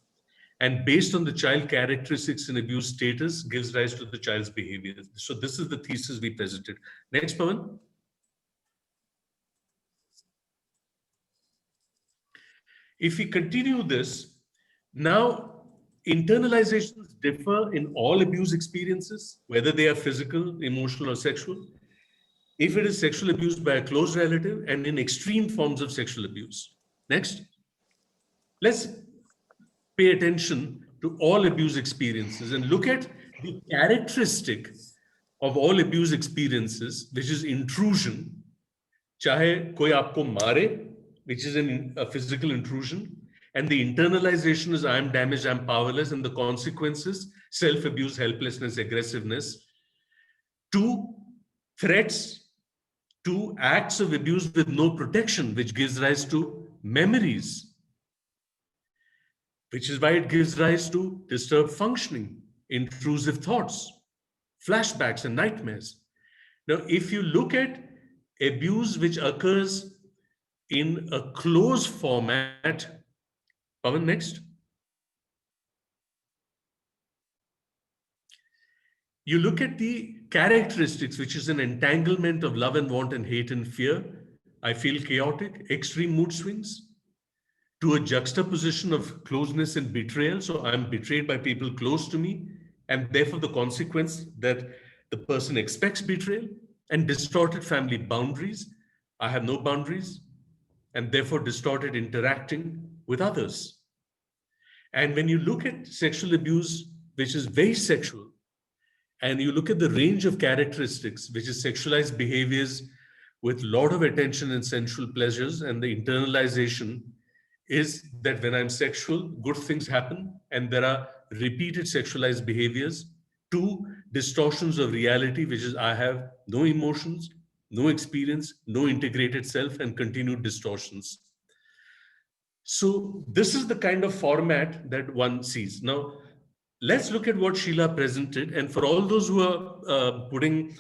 and based on the child characteristics and abuse status, gives rise to the child's behavior. So this is the thesis we presented. Next, Pawan. If we continue this, now internalizations differ in all abuse experiences, whether they are physical, emotional, or sexual. If it is sexual abuse by a close relative, and in extreme forms of sexual abuse. Next. Let's pay attention to all abuse experiences and look at the characteristic of all abuse experiences, which is intrusion. Chahe koi aapko mare, which is a physical intrusion, and the internalization is I am damaged, I am powerless, and the consequences, self-abuse, helplessness, aggressiveness. 2, threats. 2, acts of abuse with no protection, which gives rise to memories, which is why it gives rise to disturbed functioning, intrusive thoughts, flashbacks, and nightmares. Now, if you look at abuse which occurs in a closed format, Pawan, next. You look at the characteristics, which is an entanglement of love and want and hate and fear. I feel chaotic, extreme mood swings, to a juxtaposition of closeness and betrayal. So I'm betrayed by people close to me, and therefore the consequence that the person expects betrayal, and distorted family boundaries. I have no boundaries, and therefore distorted interacting with others. And when you look at sexual abuse, which is very sexual, and you look at the range of characteristics, which is sexualized behaviors with a lot of attention and sensual pleasures, and the internalization is that when I'm sexual, good things happen, and there are repeated sexualized behaviors. 2, distortions of reality, which is I have no emotions, no experience, no integrated self, and continued distortions. So this is the kind of format that one sees. Now, let's look at what Sheila presented. And for all those who are putting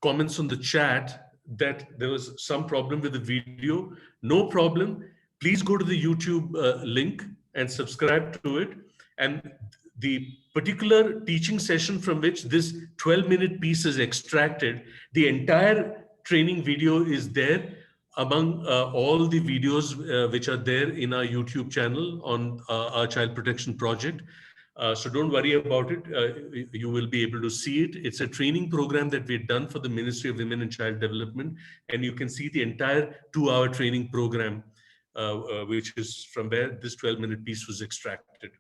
comments on the chat that there was some problem with the video, no problem. Please go to the YouTube link and subscribe to it. And the particular teaching session from which this 12-minute piece is extracted, the entire training video is there among all the videos which are there in our YouTube channel on our child protection project. So don't worry about it. You will be able to see it. It's a training program that we've done for the Ministry of Women and Child Development. And you can see the entire 2-hour training program, which is from where this 12-minute piece was extracted.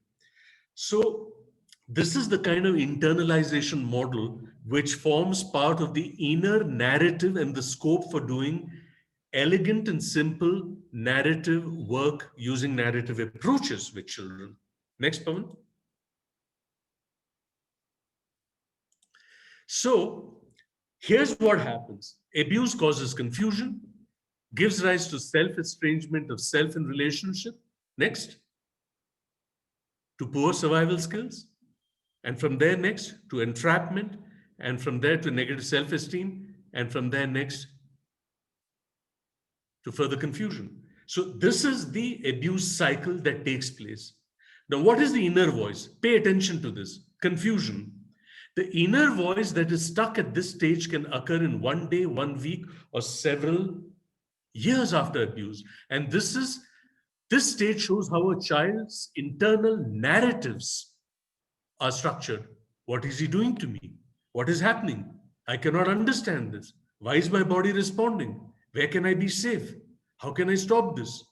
So this is the kind of internalization model which forms part of the inner narrative and the scope for doing elegant and simple narrative work using narrative approaches with children. Next, Pawan. So here's what happens. Abuse causes confusion, gives rise to self-estrangement of self and relationship. Next, to poor survival skills. And from there next to entrapment. And from there to negative self-esteem. And from there next to further confusion. So this is the abuse cycle that takes place. Now, what is the inner voice? Pay attention to this. Confusion. The inner voice that is stuck at this stage can occur in 1 day, 1 week, or several years after abuse. And this is This stage shows how a child's internal narratives are structured. What is he doing to me? What is happening? I cannot understand this. Why is my body responding? Where can I be safe? How can I stop this?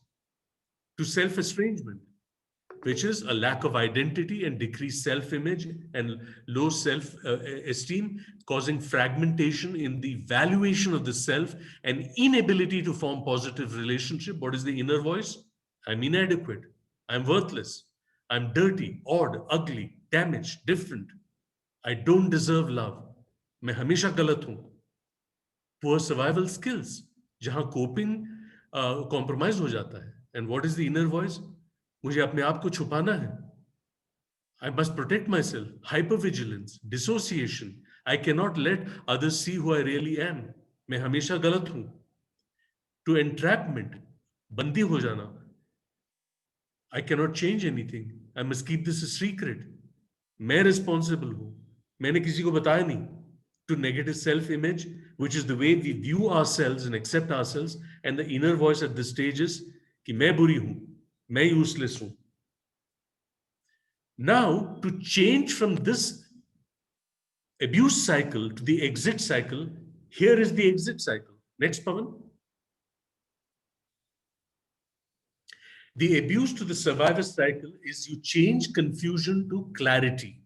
To self-estrangement, which is a lack of identity and decreased self-image and low self-esteem, causing fragmentation in the valuation of the self and inability to form positive relationship. What is the inner voice? I'm inadequate. I'm worthless. I'm dirty, odd, ugly, damaged, different. I don't deserve love. मैं हमेशा गलत हूं. Poor survival skills, जहां coping compromise हो जाता है. And what is the inner voice? मुझे अपने आप को छुपाना है. I must protect myself. Hypervigilance, dissociation. I cannot let others see who I really am. मैं हमेशा गलत हूं. To entrapment, बंदी हो जाना. I cannot change anything. I must keep this a secret. मैं responsible हूं. मैंने किसी को बताया नहीं. To negative self-image, which is the way we view ourselves and accept ourselves, and the inner voice at this stage is कि मैं बुरी हूं, मैं useless हूं. Now, to change from this abuse cycle to the exit cycle, here is the exit cycle. Next, Pawan. The abuse to the survivor cycle is you change confusion to clarity.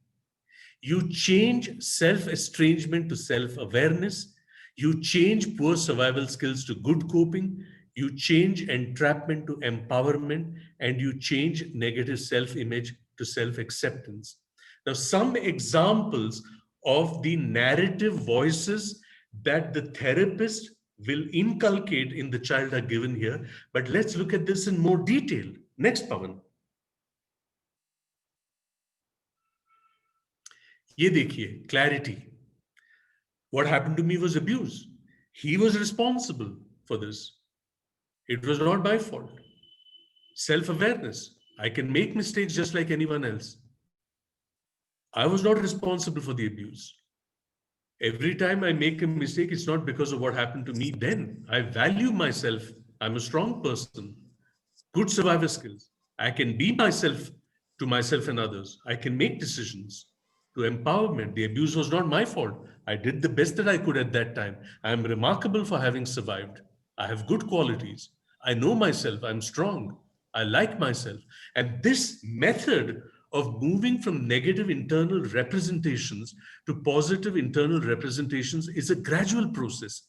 You change self-estrangement to self-awareness. You change poor survival skills to good coping. You change entrapment to empowerment, and you change negative self-image to self-acceptance. Now, some examples of the narrative voices that the therapist will inculcate in the child are given here, but let's look at this in more detail. Next, Pawan. ये देखिए, clarity. What happened to me was abuse. He was responsible for this. It was not my fault. Self-awareness. I can make mistakes just like anyone else. I was not responsible for the abuse. Every time I make a mistake, it's not because of what happened to me then. I value myself. I'm a strong person. Good survivor skills. I can be myself to myself and others. I can make decisions. To empowerment. The abuse was not my fault. I did the best that I could at that time. I am remarkable for having survived. I have good qualities. I know myself. I'm strong. I like myself. And this method of moving from negative internal representations to positive internal representations is a gradual process.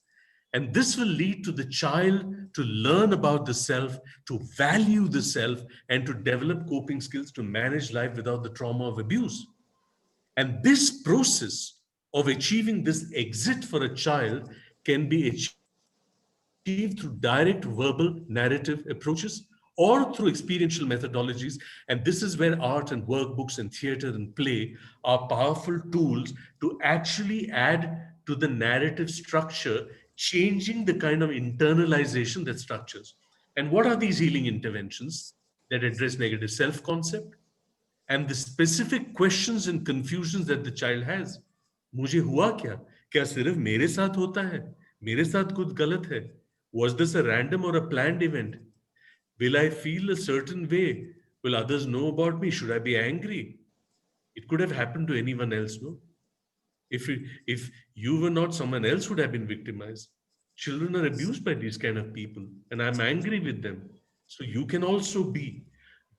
And this will lead to the child to learn about the self, to value the self, and to develop coping skills to manage life without the trauma of abuse. And this process of achieving this exit for a child can be achieved through direct verbal narrative approaches or through experiential methodologies. And this is where art and workbooks and theater and play are powerful tools to actually add to the narrative structure, changing the kind of internalization that structures. And what are these healing interventions that address negative self-concept and the specific questions and confusions that the child has? मुझे हुआ क्या? क्या सिर्फ मेरे साथ होता है? मेरे साथ कुछ गलत है? Was this a random or a planned event? Will I feel a certain way? Will others know about me? Should I be angry? It could have happened to anyone else, no? If you were not, someone else would have been victimized. Children are abused by these kind of people, and I'm angry with them. So you can also be.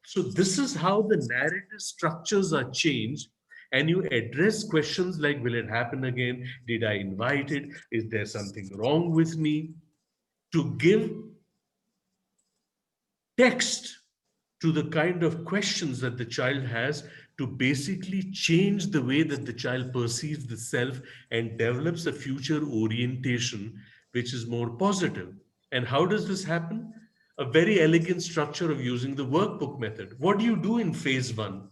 So this is how the narrative structures are changed, and you address questions like, will it happen again? Did I invite it? Is there something wrong with me? To give text to the kind of questions that the child has, to basically change the way that the child perceives the self and develops a future orientation which is more positive. And how does this happen? A very elegant structure of using the workbook method. What do you do in phase 1?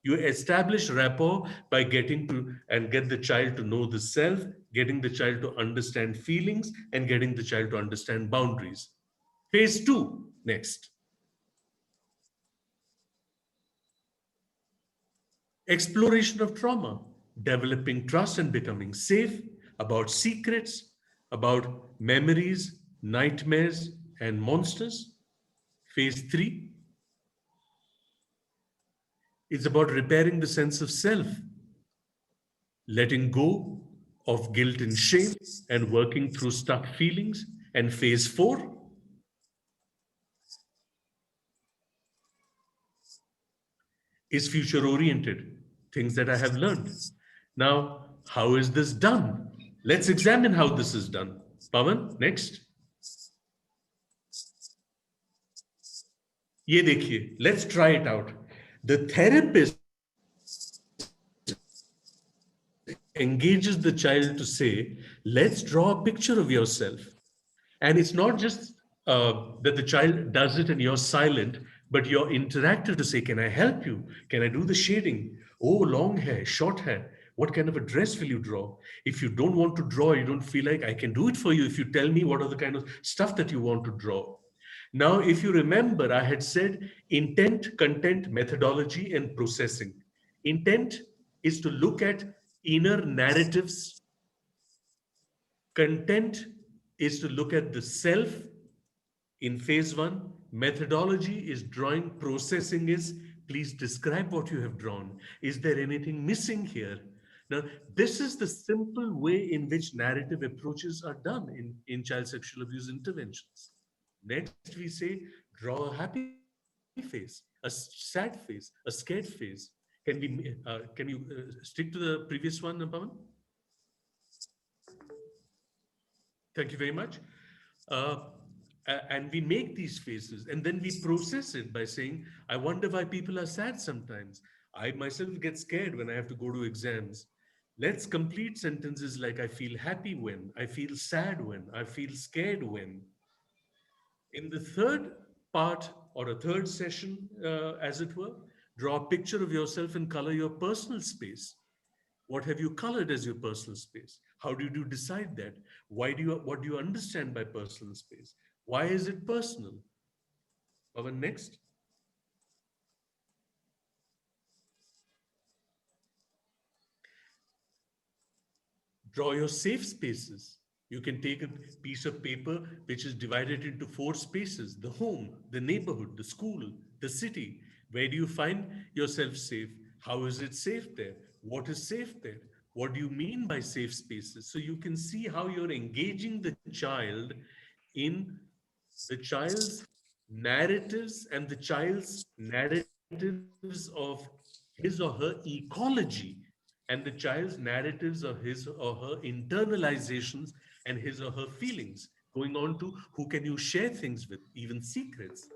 You establish rapport by getting to and get the child to know the self, getting the child to understand feelings, and getting the child to understand boundaries. Phase 2, next. Exploration of trauma, developing trust and becoming safe, about secrets, about memories, nightmares, and monsters. Phase 3, It's about repairing the sense of self, letting go of guilt and shame, and working through stuck feelings. And phase 4 is future oriented, things that I have learned. Now, how is this done? Let's examine how this is done. Pawan, next. ये देखिए, let's try it out. The therapist engages the child to say, let's draw a picture of yourself. And it's not just that the child does it and you're silent, but you're interactive to say, can I help you? Can I do the shading? Oh, long hair, short hair. What kind of a dress will you draw? If you don't want to draw, you don't feel like I can do it for you if you tell me what are the kind of stuff that you want to draw. Now, if you remember, I had said intent, content, methodology, and processing. Intent is to look at inner narratives. Content is to look at the self in phase 1. Methodology is drawing. Processing is, please describe what you have drawn. Is there anything missing here? Now, this is the simple way in which narrative approaches are done in child sexual abuse interventions. Next, we say, draw a happy face, a sad face, a scared face. Can you stick to the previous one, Pawan? Thank you very much. And we make these faces and then we process it by saying, I wonder why people are sad sometimes. I myself get scared when I have to go to exams. Let's complete sentences like I feel happy when, I feel sad when, I feel scared when. In the third part or a third session, as it were, draw a picture of yourself and color your personal space. What have you colored as your personal space? How did you decide that? What do you understand by personal space? Why is it personal? Our next. Draw your safe spaces. You can take a piece of paper which is divided into 4 spaces: the home, the neighborhood, the school, the city. Where do you find yourself safe? How is it safe there? What is safe there? What do you mean by safe spaces? So you can see how you're engaging the child in the child's narratives and the child's narratives of his or her ecology and the child's narratives of his or her internalizations and his or her feelings, going on to who can you share things with, even secrets.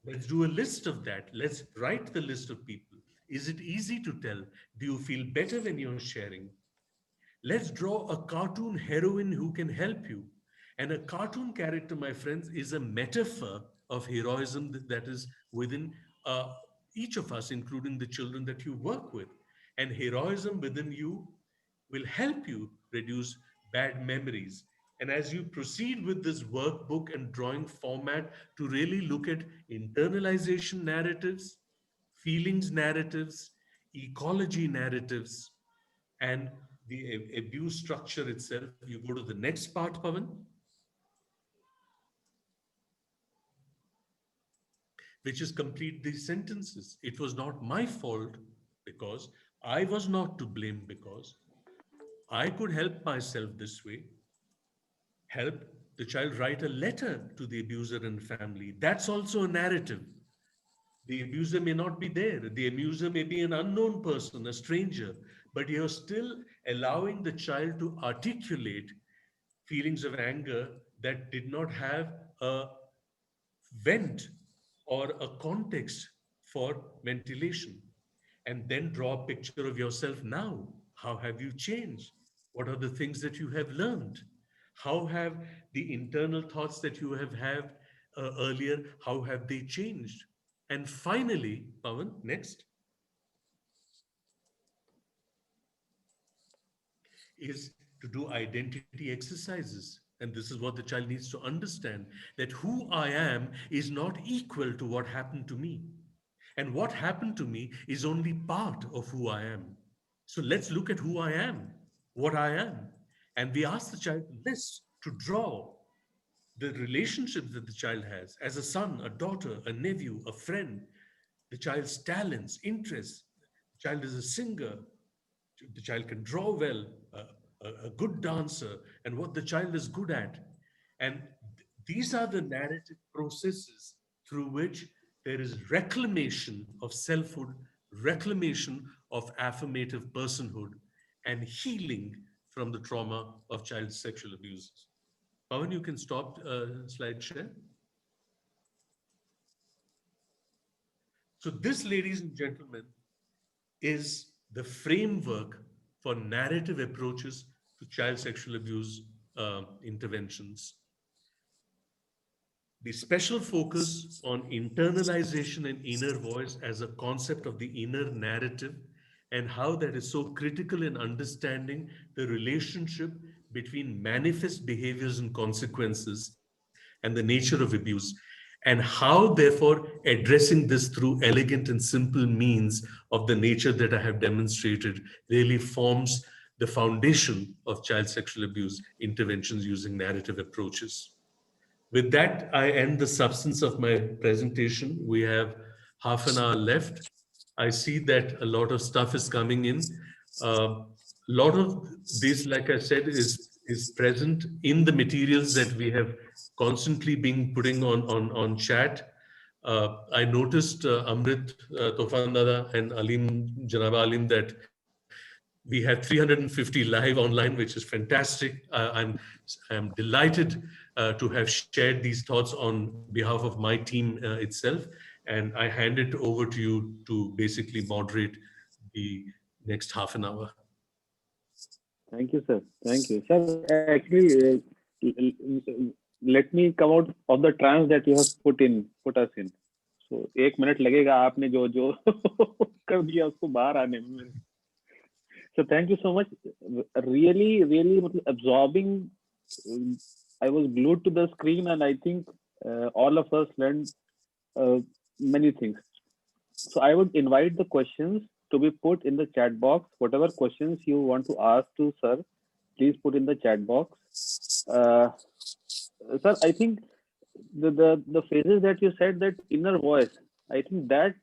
Let's do a list of that. Let's write the list of people. Is it easy to tell? Do you feel better when you're sharing? Let's draw a cartoon heroine who can help you. And a cartoon character, my friends, is a metaphor of heroism that is within each of us, including the children that you work with. And heroism within you will help you reduce bad memories. And as you proceed with this workbook and drawing format to really look at internalization narratives, feelings narratives, ecology narratives, and the abuse structure itself, you go to the next part, Pawan, which is complete these sentences. It was not my fault because I was not to blame because I could help myself this way. Help the child write a letter to the abuser and family. That's also a narrative. The abuser may not be there. The abuser may be an unknown person, a stranger, but you're still allowing the child to articulate feelings of anger that did not have a vent or a context for ventilation. And then draw a picture of yourself now. How have you changed? What are the things that you have learned? How have the internal thoughts that you have had earlier, how have they changed? And finally, Pawan, next, is to do identity exercises. And this is what the child needs to understand, that who I am is not equal to what happened to me. And what happened to me is only part of who I am. So let's look at who I am, what I am. And we ask the child to list, to draw the relationships that the child has as a son, a daughter, a nephew, a friend. the child's talents, interests. The child is a singer, the child can draw well, a good dancer, and what the child is good at. And these are the narrative processes through which there is reclamation of selfhood, reclamation of affirmative personhood, and healing from the trauma of child sexual abuses. Pawan, you can stop slide share. So this, ladies and gentlemen, is the framework for narrative approaches to child sexual abuse interventions. The special focus on internalization and inner voice as a concept of the inner narrative, and how that is so critical in understanding the relationship between manifest behaviors and consequences and the nature of abuse, and how, therefore, addressing this through elegant and simple means of the nature that I have demonstrated really forms the foundation of child sexual abuse interventions using narrative approaches. With that, I end the substance of my presentation. We have half an hour left. I see that a lot of stuff is coming in. A lot of this, like I said, is present in the materials that we have constantly been putting on chat. I noticed Amrit, Tofan Dada, and Alim, Janab Alim, that we have 350 live online, which is fantastic. I'm delighted to have shared these thoughts on behalf of my team itself. And I hand it over to you to basically moderate the next half an hour.
Thank you, sir. Thank you, sir. Actually, let me come out of the trance that you have put us in. So, 1 minute लगेगा आपने जो कर दिया उसको बाहर आने में. So thank you so much. Really absorbing. I was glued to the screen, and I think all of us learned many things. So I would invite the questions to be put in the chat box. Whatever questions you want to ask to sir, please put in the chat box. Sir, I think the phases that you said, that inner voice, I think that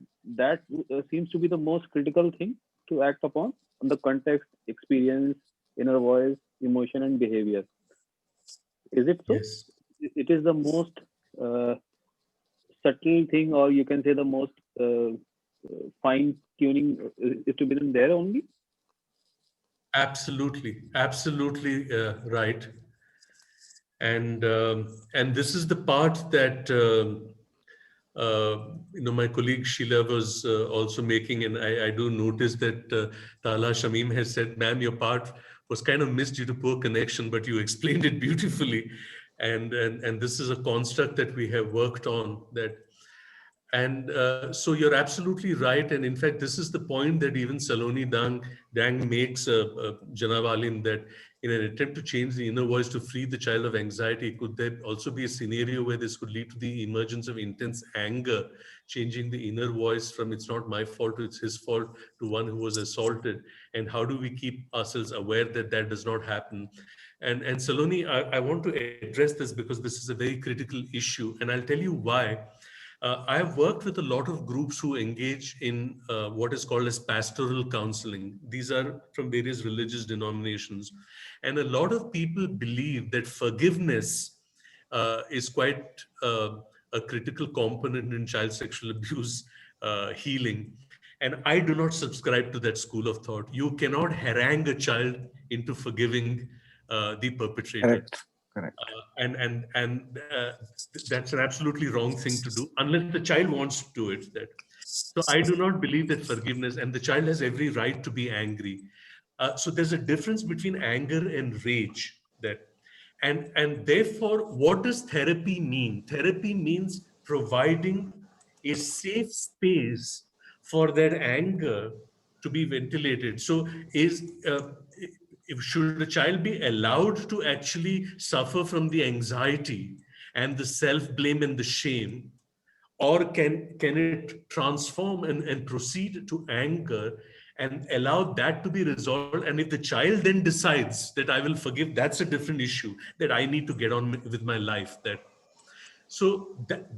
seems to be the most critical thing to act upon. The context, experience, inner voice, emotion, and behavior. Is it so?
Yes.
It is the most subtle thing, or you can say the most fine tuning is to be done there only.
Absolutely, absolutely right. And this is the part that my colleague Sheila was also making, and I do notice that Tala Shamim has said, ma'am, your part was kind of missed due to poor connection, but you explained it beautifully. And this is a construct that we have worked on. So you're absolutely right. And in fact, this is the point that even Saloni Dang makes, Janab Alim, that in an attempt to change the inner voice to free the child of anxiety, could there also be a scenario where this could lead to the emergence of intense anger, changing the inner voice from "it's not my fault" to "it's his fault" to one who was assaulted? And how do we keep ourselves aware that that does not happen? And Saloni, I want to address this because this is a very critical issue, and I'll tell you why. I have worked with a lot of groups who engage in what is called as pastoral counseling. These are from various religious denominations. And a lot of people believe that forgiveness is quite a critical component in child sexual abuse healing. And I do not subscribe to that school of thought. You cannot harangue a child into forgiving the perpetrator.
Correct.
That's an absolutely wrong thing to do unless the child wants to do it. So I do not believe that forgiveness, and the child has every right to be angry. So there's a difference between anger and rage. And therefore, what does therapy mean? Therapy means providing a safe space for that anger to be ventilated. So should a child be allowed to actually suffer from the anxiety and the self-blame and the shame, or can it transform and proceed to anger and allow that to be resolved? And if the child then decides that I will forgive, that's a different issue that I need to get on with my life. So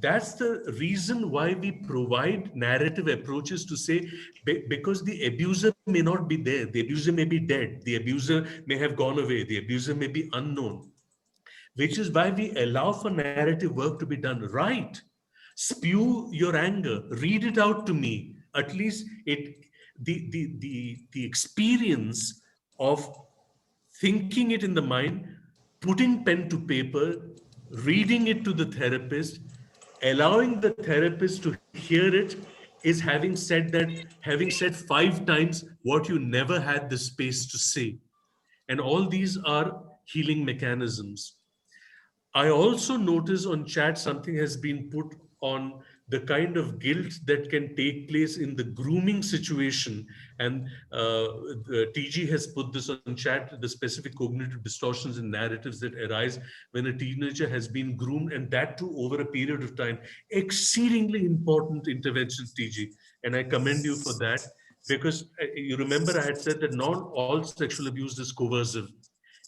that's the reason why we provide narrative approaches to say, because the abuser may not be there, the abuser may be dead, the abuser may have gone away, the abuser may be unknown, which is why we allow for narrative work to be done. Right. Spew your anger, read it out to me. At least the experience of thinking it in the mind, putting pen to paper, reading it to the therapist, allowing the therapist to hear it, is having said 5 times what you never had the space to say. And all these are healing mechanisms. I also notice on chat something has been put on the kind of guilt that can take place in the grooming situation. And TG has put this on chat, the specific cognitive distortions and narratives that arise when a teenager has been groomed, and that too over a period of time. Exceedingly important interventions, TG. And I commend you for that, because you remember I had said that not all sexual abuse is coercive.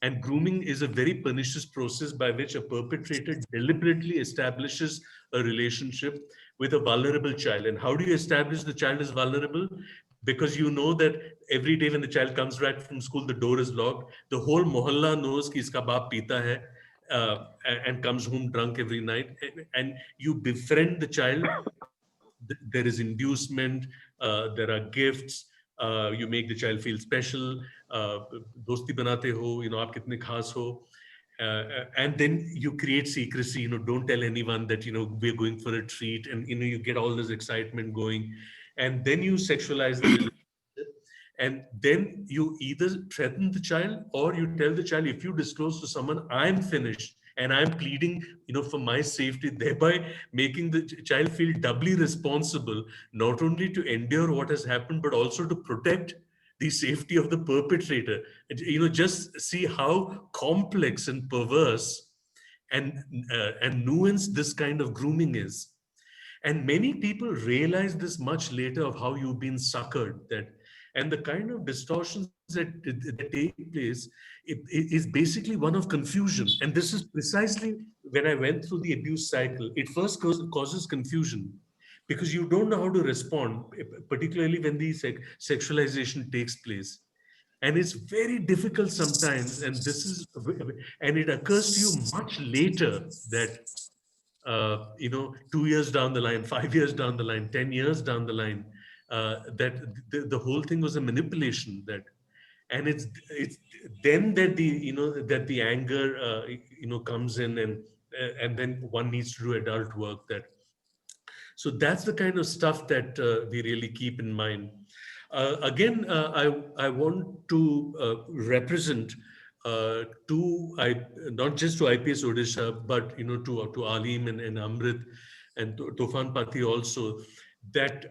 And grooming is a very pernicious process by which a perpetrator deliberately establishes a relationship with a vulnerable child. And how do you establish the child is vulnerable? Because you know that every day when the child comes back from school, the door is locked. The whole mohalla knows ki iska baap peeta hai, and comes home drunk every night. And you befriend the child. There is inducement, there are gifts, you make the child feel special, dosti banate ho, aap kitne khas ho, and then you create secrecy, don't tell anyone that, we're going for a treat, and, you get all this excitement going, and then you sexualize the relationship. And then you either threaten the child or you tell the child, if you disclose to someone, I'm finished. And I'm pleading, for my safety, thereby making the child feel doubly responsible, not only to endure what has happened, but also to protect the safety of the perpetrator. Just see how complex and perverse and nuanced this kind of grooming is. And many people realize this much later of how you've been suckered, and the kind of distortions that take place is basically one of confusion. And this is precisely when I went through the abuse cycle. It first causes confusion because you don't know how to respond, particularly when the sexualization takes place. And it's very difficult sometimes. And it occurs to you much later that, 2 years down the line, 5 years down the line, 10 years down the line, that the whole thing was a manipulation. And it's then that the anger comes in, and then one needs to do adult work. So that's the kind of stuff that we really keep in mind. Again, I want to represent not just to IPS Odisha, but to Alim and Amrit and Tufan Pati also, that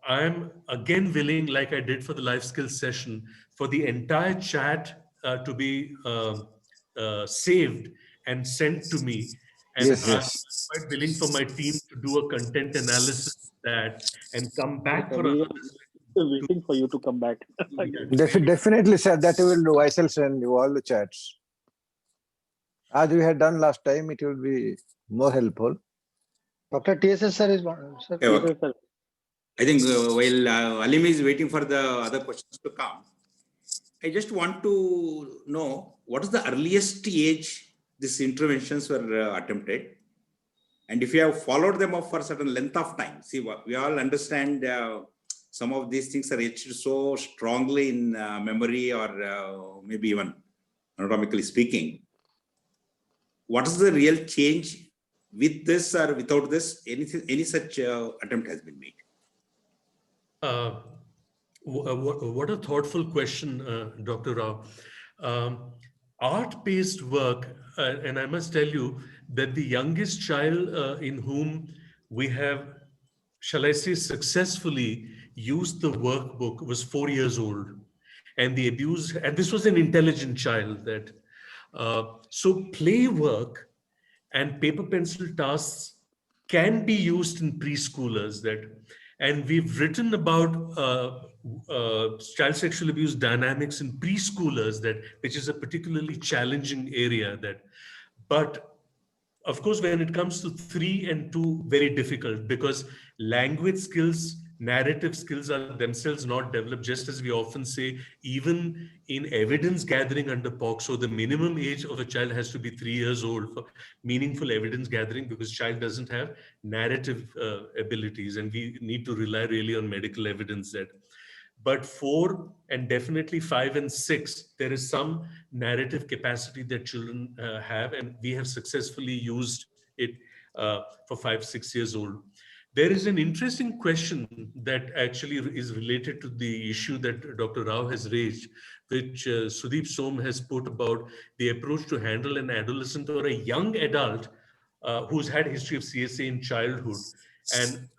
I am again willing, like I did for the life skills session, for the entire chat to be saved and sent to me. And
Yes,
I'm
yes.
quite willing for my team to do a content analysis of that and come back for
We
another.
were waiting for you to come back.
Definitely, sir. That we will do. I shall send you all the chats. As we had done last time, it will be more helpful.
Dr. TSS sir is one. Sir.
Yeah, okay. I think while Alim is waiting for the other questions to come, I just want to know what is the earliest age these interventions were attempted, and if you have followed them up for a certain length of time. See, we all understand some of these things are etched so strongly in memory, or maybe even anatomically speaking. What is the real change with this or without this? Any such attempt has been made?
What a thoughtful question, Dr. Rao. Art-based work, and I must tell you that the youngest child in whom we have, shall I say, successfully used the workbook was 4 years old. And the abuse, and this was an intelligent child so play work and paper pencil tasks can be used in preschoolers and we've written about child sexual abuse dynamics in preschoolers which is a particularly challenging area but Of course, when it comes to 3 and 2, very difficult, because language skills, narrative skills are themselves not developed. Just as we often say, even in evidence gathering under POCSO, the minimum age of a child has to be 3 years old for meaningful evidence gathering, because child doesn't have narrative abilities, and we need to rely really on medical evidence that. But 4 and definitely 5 and 6, there is some narrative capacity that children have, and we have successfully used it for 5, 6 years old. There is an interesting question that actually is related to the issue that Dr. Rao has raised, which Sudeep Som has put about the approach to handle an adolescent or a young adult who's had history of CSA in childhood, and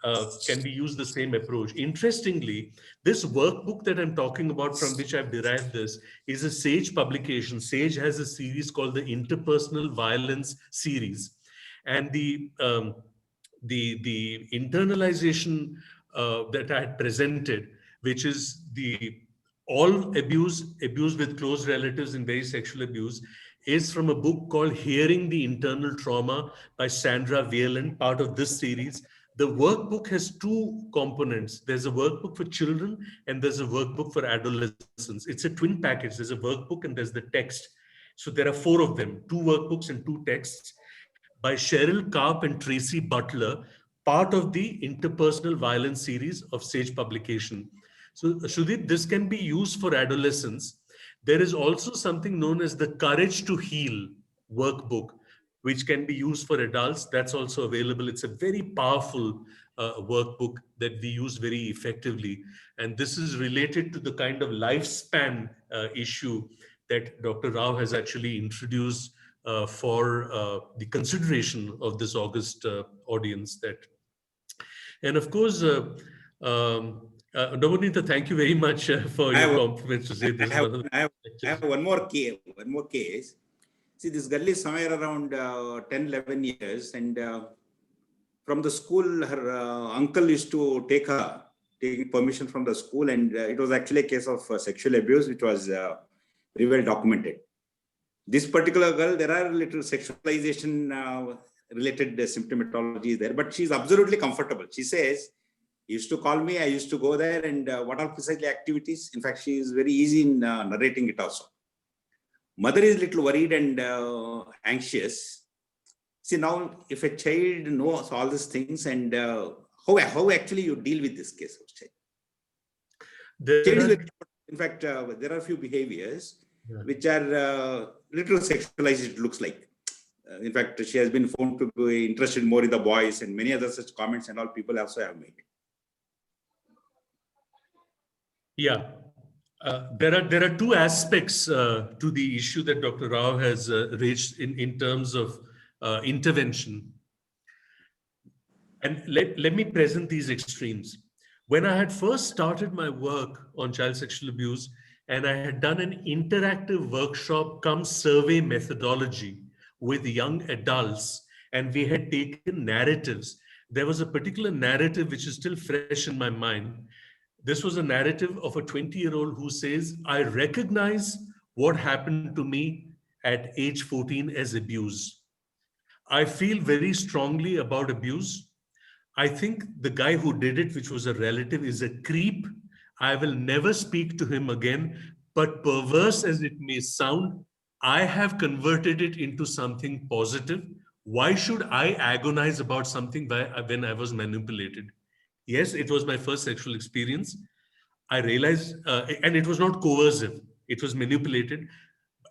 can we use the same approach? Interestingly, this workbook that I'm talking about, from which I've derived this, is a SAGE publication. SAGE has a series called the Interpersonal Violence Series. And the internalization that I had presented, which is the all abuse with close relatives and very sexual abuse, is from a book called Hearing the Internal Trauma by Sandra Wieland, part of this series. The workbook has 2 components. There's a workbook for children and there's a workbook for adolescents. It's a twin package. There's a workbook and there's the text. So there are 4 of them, 2 workbooks and 2 texts by Cheryl Karp and Tracy Butler, part of the Interpersonal Violence series of SAGE publication. So Sudeep, this can be used for adolescents. There is also something known as the Courage to Heal workbook, which can be used for adults. That's also available. It's a very powerful workbook that we use very effectively. And this is related to the kind of lifespan issue that Dr. Rao has actually introduced for the consideration of this August audience. And of course, Navneeta, thank you very much for your compliments to say this.
I have one more case. See, this girl is somewhere around 10, 11 years, and from the school, her uncle used to take permission from the school, and it was actually a case of sexual abuse, which was very well documented. This particular girl, there are little sexualization related symptomatology there, but she's absolutely comfortable. She says, he used to call me, I used to go there, and what are precisely activities? In fact, she is very easy in narrating it also. Mother is little worried and anxious. See, now if a child knows all these things, and how actually you deal with this case of child? In fact, there are a few behaviors which are little sexualized, it looks like. In fact, she has been found to be interested more in the boys, and many other such comments and all people also have made.
Yeah. There are 2 aspects to the issue that Dr. Rao has raised in terms of intervention. And let me present these extremes. When I had first started my work on child sexual abuse, and I had done an interactive workshop cum survey methodology with young adults, and we had taken narratives. There was a particular narrative which is still fresh in my mind. This was a narrative of a 20-year-old who says, I recognize what happened to me at age 14 as abuse. I feel very strongly about abuse. I think the guy who did it, which was a relative, is a creep. I will never speak to him again. But perverse as it may sound, I have converted it into something positive. Why should I agonize about something when I was manipulated? Yes, it was my first sexual experience. I realized, and it was not coercive, it was manipulated.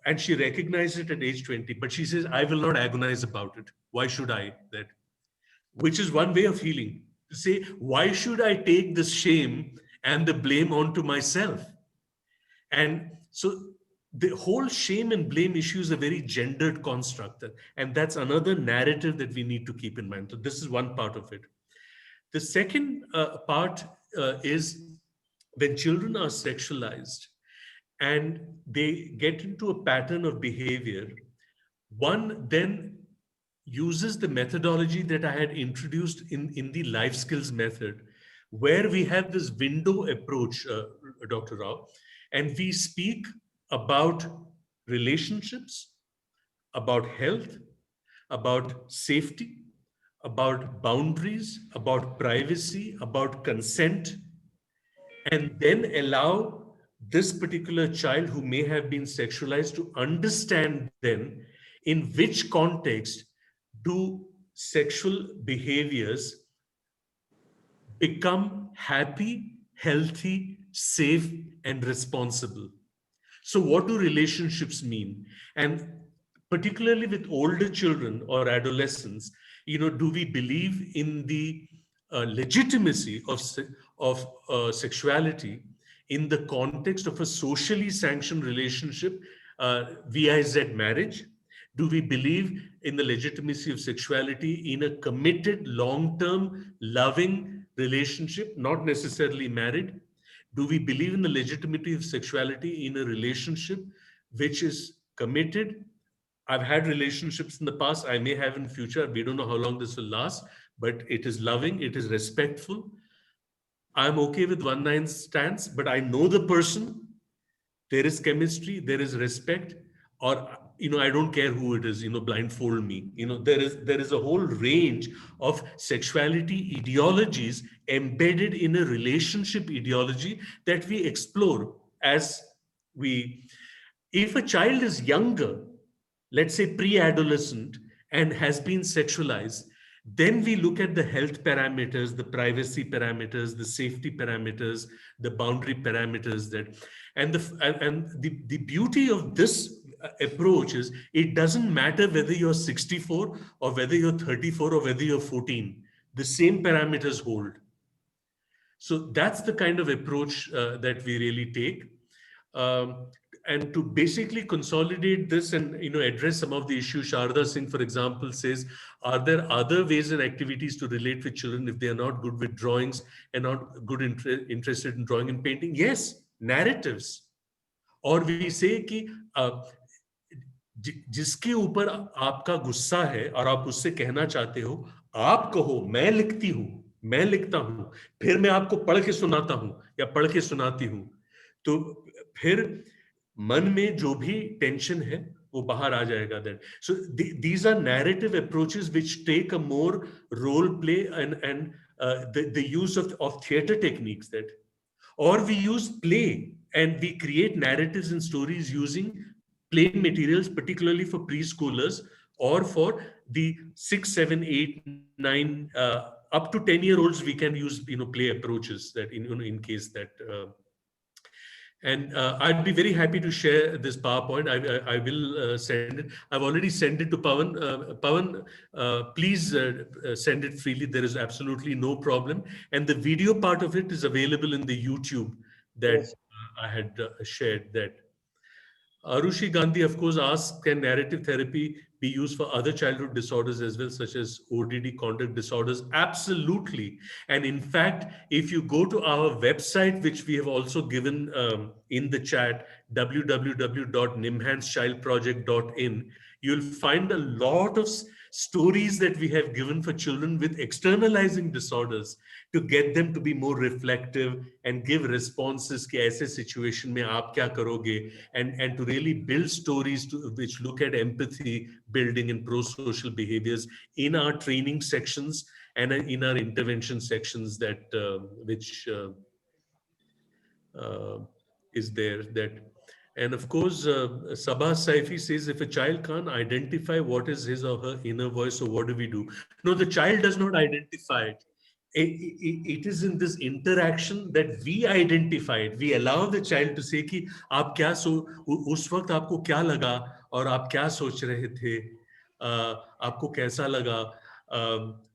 And she recognized it at age 20, but she says, I will not agonize about it. Why should I? That, which is one way of healing. To say, why should I take this shame and the blame onto myself? And so the whole shame and blame issue is a very gendered construct. And that's another narrative that we need to keep in mind. So this is one part of it. The second part is when children are sexualized and they get into a pattern of behavior, one then uses the methodology that I had introduced in the life skills method, where we have this window approach, Dr. Rao, and we speak about relationships, about health, about safety, about boundaries, about privacy, about consent, and then allow this particular child who may have been sexualized to understand then in which context do sexual behaviors become happy, healthy, safe, and responsible. So, what do relationships mean? And particularly with older children or adolescents, do we believe in the legitimacy of sexuality in the context of a socially sanctioned relationship, VIZ marriage? Do we believe in the legitimacy of sexuality in a committed, long-term, loving relationship, not necessarily married? Do we believe in the legitimacy of sexuality in a relationship which is committed? I've had relationships in the past, I may have in future. We don't know how long this will last, but it is loving, it is respectful. I'm okay with one night stands, but I know the person. There is chemistry, there is respect, or I don't care who it is, blindfold me. There is a whole range of sexuality ideologies embedded in a relationship ideology that we explore as if a child is younger, let's say pre-adolescent, and has been sexualized, then we look at the health parameters, the privacy parameters, the safety parameters, the boundary parameters and the beauty of this approach is it doesn't matter whether you're 64 or whether you're 34 or whether you're 14, the same parameters hold. So that's the kind of approach that we really take. And to basically consolidate this and address some of the issues, Sharda Singh, for example, says, are there other ways and activities to relate with children if they are not good with drawings and not good interested in drawing and painting? Yes, narratives. और we say कि जिसके ऊपर आपका गुस्सा है और आप उससे कहना चाहते हो, आप कहो मैं लिखती हूं, मैं लिखता हूं, फिर मैं आपको पढ़ के सुनाता हूं या पढ़ के सुनाती हूं, तो फिर मन में जो भी टेंशन है वो बाहर आ जाएगा then. So these are narrative approaches which take a more role play and the use of theater techniques that, or we use play and we create narratives and stories using play materials, particularly for preschoolers or for the 6, 7, 8, 9, up to 10-year-olds. We can use play approaches that in case that. And I'd be very happy to share this PowerPoint. I will send it. I've already sent it to Pawan. Pawan, please send it freely. There is absolutely no problem. And the video part of it is available in the YouTube that yes. I had shared that. Arushi Gandhi, of course, asks, can narrative therapy be used for other childhood disorders as well, such as ODD, conduct disorders? Absolutely. And in fact, if you go to our website, which we have also given in the chat, www.nimhanschildproject.in, you'll find a lot of stories that we have given for children with externalizing disorders to get them to be more reflective and give responses ki aise situation mein aap kya karoge, and to really build stories which look at empathy building and pro-social behaviors in our training sections and in our intervention sections that which is there that. And of course, Sabah Saifi says, if a child can't identify what is his or her inner voice, so what do we do? No, the child does not identify it. It is in this interaction that we identify it. We allow the child to say कि आप क्या उस वक्त आपको क्या लगा और आप क्या सोच रहे थे, आपको कैसा लगा,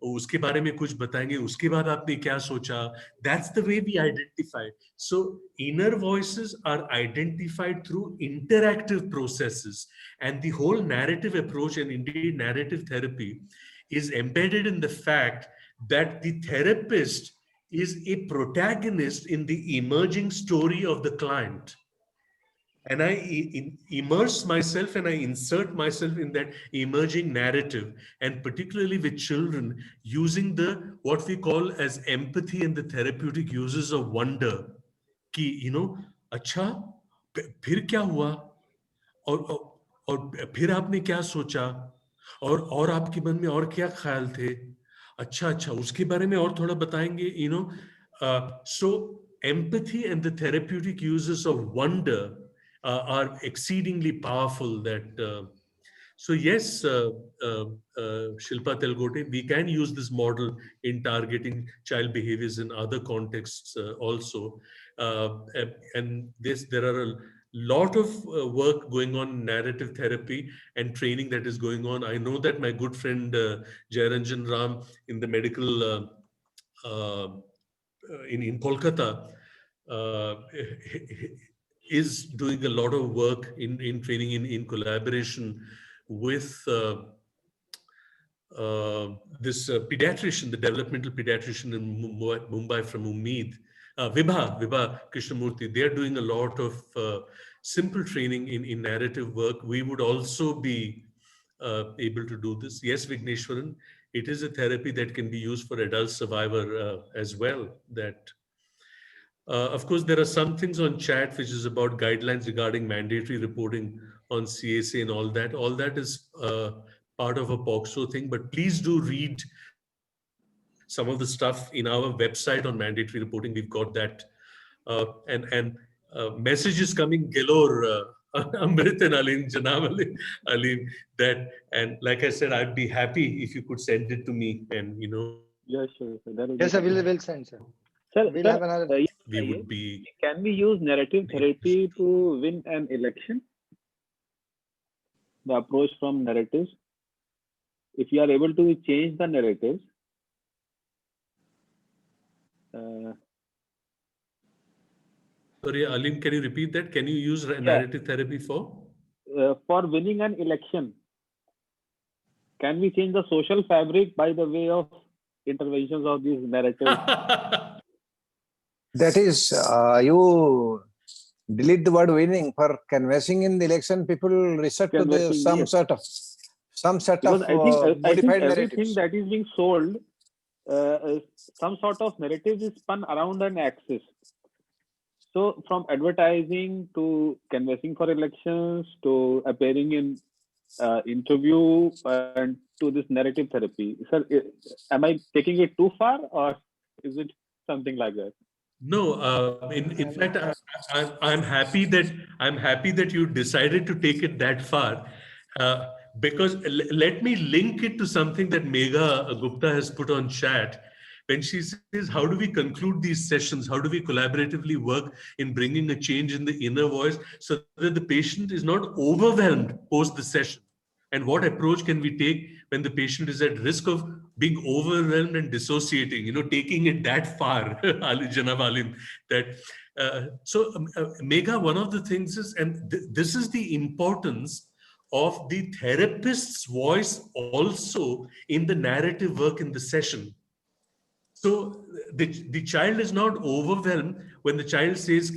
उसके बारे में कुछ बताएंगे, उसके बाद आपने क्या सोचा. That's the way we identify. So inner voices are identified through interactive processes, and the whole narrative approach and indeed narrative therapy is embedded in the fact that the therapist is a protagonist in the emerging story of the client. And I immerse myself and I insert myself in that emerging narrative, and particularly with children, using what we call as empathy and the therapeutic uses of wonder. Ki, अच्छा, फिर क्या हुआ? और फिर आपने क्या सोचा? और आपके मन में और क्या ख्याल थे? अच्छा, उसके बारे में और थोड़ा बताएंगे, so empathy and the therapeutic uses of wonder are exceedingly powerful. So yes, Shilpa Telgote, we can use this model in targeting child behaviors in other contexts also. And there are a lot of work going on in narrative therapy and training that is going on. I know that my good friend Jayaranjan Ram in the medical in Kolkata is doing a lot of work in training in collaboration with this pediatrician, the developmental pediatrician in Mumbai from Umeed, Vibha Krishnamurthy. They are doing a lot of simple training in narrative work. We would also be able to do this. Yes, Vigneshwaran, it is a therapy that can be used for adult survivor as well. Of course, there are some things on chat which is about guidelines regarding mandatory reporting on CSA and all that. All that is part of a POCSO thing, but please do read some of the stuff in our website on mandatory reporting. We've got that. And messages coming galore, Amrit and Alim, Janab Alim, that, and like I said, I'd be happy if you could send it to me and,
Yeah, sure. That
Yes, sir, we'll send, sir.
Sir,
We'll have another.
we would be.
Can we use narrative therapy to win an election? The approach from narratives. If you are able to change the narratives,
Sorry, Alim, can you repeat that? Can you use narrative therapy for
winning an election? Can we change the social fabric by the way of interventions of these narratives?
That is, you delete the word winning. For canvassing in the election, people resort to the, some set of
Because I think
modified
everything
narratives.
that is being sold, some sort of narrative is spun around an axis. So from advertising to canvassing for elections to appearing in interview and to this narrative therapy. Sir, am I taking it too far or is it something like that?
No, in fact, I'm happy that you decided to take it that far, because let me link it to something that Megha Gupta has put on chat. When she says, how do we conclude these sessions? How do we collaboratively work in bringing a change in the inner voice so that the patient is not overwhelmed post the session? And what approach can we take when the patient is at risk of being overwhelmed and dissociating, taking it that far, Janab Alim, that, Megha, one of the things is, and this is the importance of the therapist's voice also in the narrative work in the session. So the child is not overwhelmed when the child says,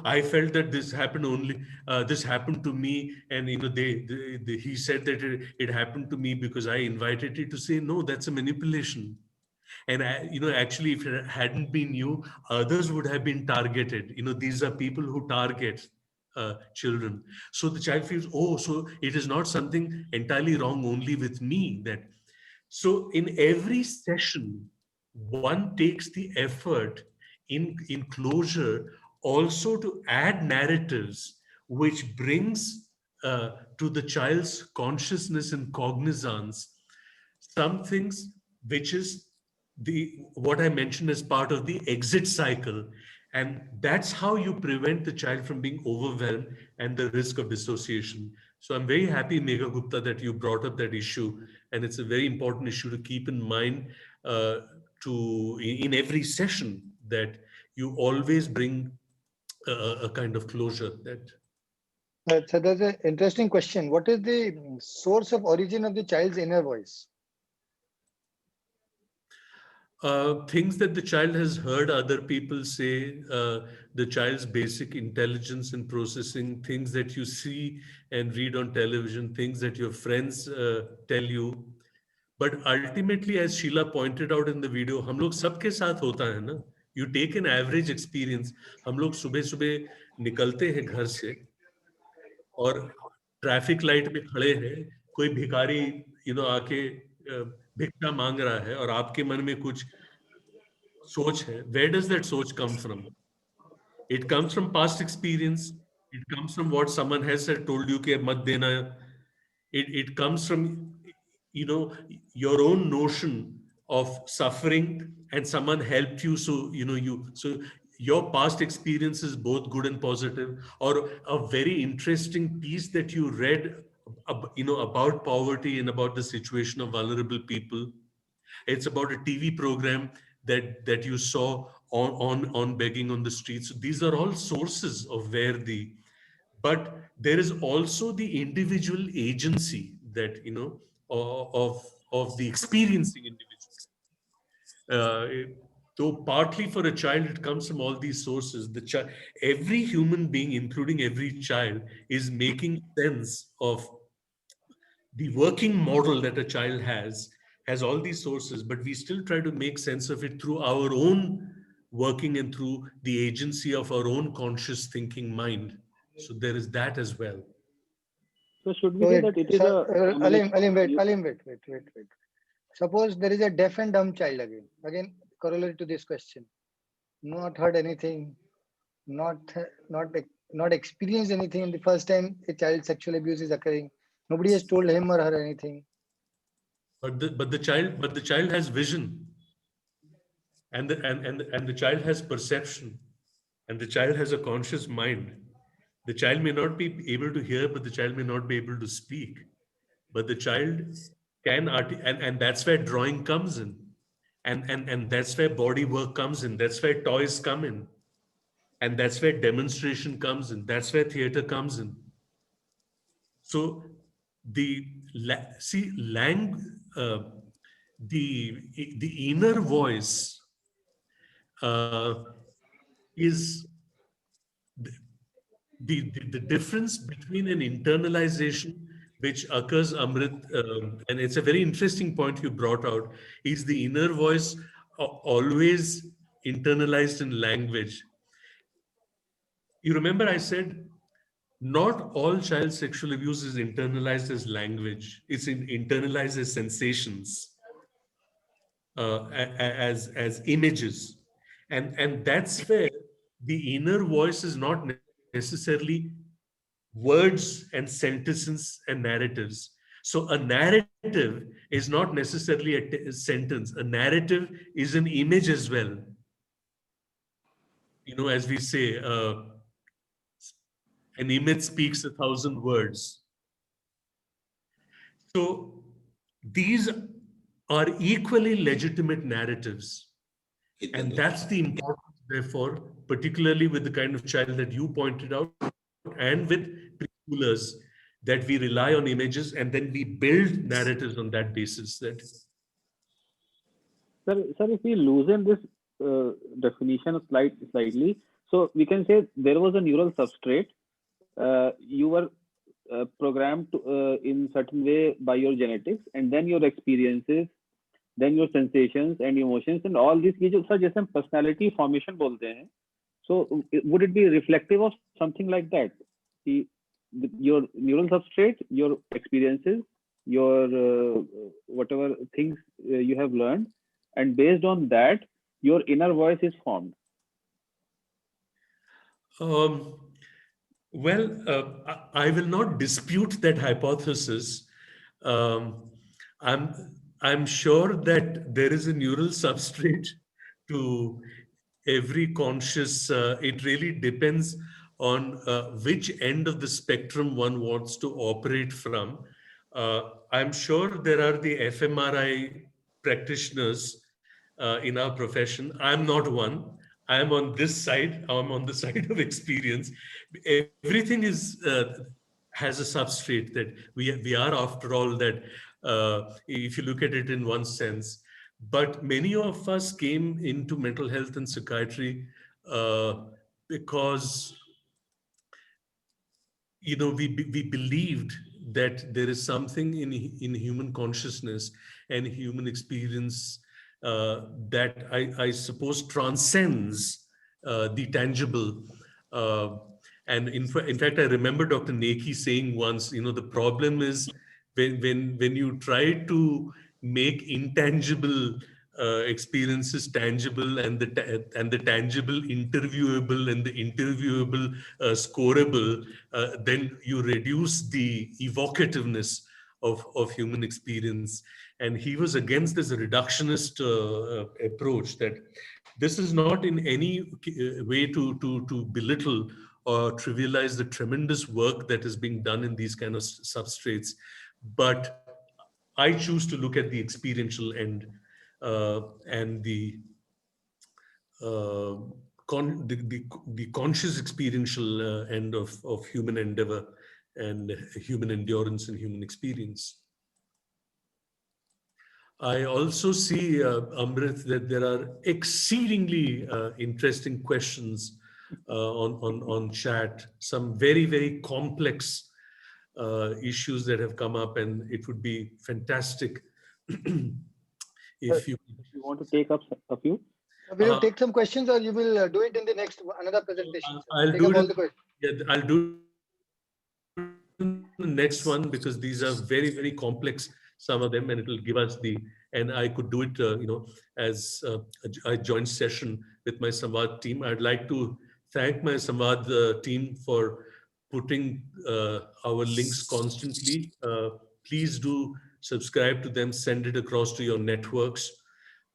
I felt that this happened this happened to me. And, he said that it happened to me because I invited it, to say, no, that's a manipulation. And, actually, if it hadn't been you, others would have been targeted. These are people who target children. So the child feels, oh, so it is not something entirely wrong only with me. So in every session, one takes the effort in closure also to add narratives which brings to the child's consciousness and cognizance some things which is what I mentioned as part of the exit cycle. And that's how you prevent the child from being overwhelmed and the risk of dissociation. So I'm very happy, Megha Gupta, that you brought up that issue. And it's a very important issue to keep in mind in every session, that you always bring a kind of closure.
So there's an interesting question. What is the source of origin of the child's inner voice?
Things that the child has heard other people say, the child's basic intelligence and processing, things that you see and read on television, things that your friends tell you. But ultimately, as Sheila pointed out in the video, हम लोग सबके साथ होता है ना. You take an average experience. हम लोग सुबह निकलते हैं घर से और ट्रैफिक लाइट में खड़े हैं कोई भिखारी आके भिक्षा मांग रहा है और आपके मन में कुछ सोच है, where does that सोच come from? It comes from past experience. It comes from what someone has told you कि मत देना. It comes from your own notion of suffering, and someone helped you, so your past experience is both good and positive. Or a very interesting piece that you read about poverty and about the situation of vulnerable people. It's about a TV program that you saw on begging on the streets. So these are all sources of but there is also the individual agency that of the experiencing individual. Though partly for a child it comes from all these sources, every human being, including every child, is making sense of the working model that a child has all these sources, but we still try to make sense of it through our own working and through the agency of our own conscious thinking mind. So there is that as well.
So should we say that it is
wait. Suppose there is a deaf and dumb child again corollary to this question. Not heard anything, not experienced anything, and the first time a child sexual abuse is occurring. Nobody has told him or her anything.
But the child has vision, and the child has perception, and the child has a conscious mind. The child may not be able to hear, but the child may not be able to speak. But the child can and that's where drawing comes in, and that's where body work comes in. That's where toys come in, and that's where demonstration comes in. That's where theater comes in. So the inner voice is the difference between an internalization which occurs, Amrit, and it's a very interesting point you brought out, is the inner voice always internalized in language. You remember I said, not all child sexual abuse is internalized as language. It's internalized as sensations, as images. And that's where the inner voice is not necessarily words and sentences and narratives. So a narrative is not necessarily a sentence. A narrative is an image as well. As we say, an image speaks 1,000 words. So these are equally legitimate narratives. And that's the importance, therefore, particularly with the kind of child that you pointed out, and with preschoolers, that we rely on images and then we build narratives on that basis. Sir,
if we loosen this definition slightly, so we can say there was a neural substrate. You were programmed in certain way by your genetics, and then your experiences, then your sensations and emotions, and all these चीजें sir जैसे हम personality formation बोलते हैं. So would it be reflective of something like that? Your neural substrate, your experiences, your whatever things you have learned, and based on that, your inner voice is formed.
Well, I will not dispute that hypothesis. I'm sure that there is a neural substrate to every conscious. It really depends on which end of the spectrum one wants to operate from. I'm sure there are the fMRI practitioners in our profession. I'm not one. I'm on this side. I'm on the side of experience. Everything is has a substrate that we are, after all, that if you look at it in one sense. But many of us came into mental health and psychiatry because we believed that there is something in human consciousness and human experience that I suppose transcends the tangible. And in fact, I remember Dr. Neki saying once, the problem is when you try to make intangible experiences tangible, and the tangible interviewable, and the interviewable scoreable, then you reduce the evocativeness of human experience. And he was against this reductionist approach, that this is not in any way to belittle or trivialize the tremendous work that is being done in these kind of substrates, but I choose to look at the experiential end, and the conscious experiential end of human endeavor and human endurance and human experience. I also see, Amrit, that there are exceedingly interesting questions on chat, some very, very complex issues that have come up, and it would be fantastic if you
want to take up a few.
Will you take some questions, or you will do it in the next another presentation?
I'll
Take
do
up all
it.
the questions.
Yeah, I'll do the next one, because these are very, very complex, some of them, and it will give us and I could do it, as a joint session with my Samvad team. I'd like to thank my Samvad team for putting our links constantly. Please do subscribe to them, send it across to your networks.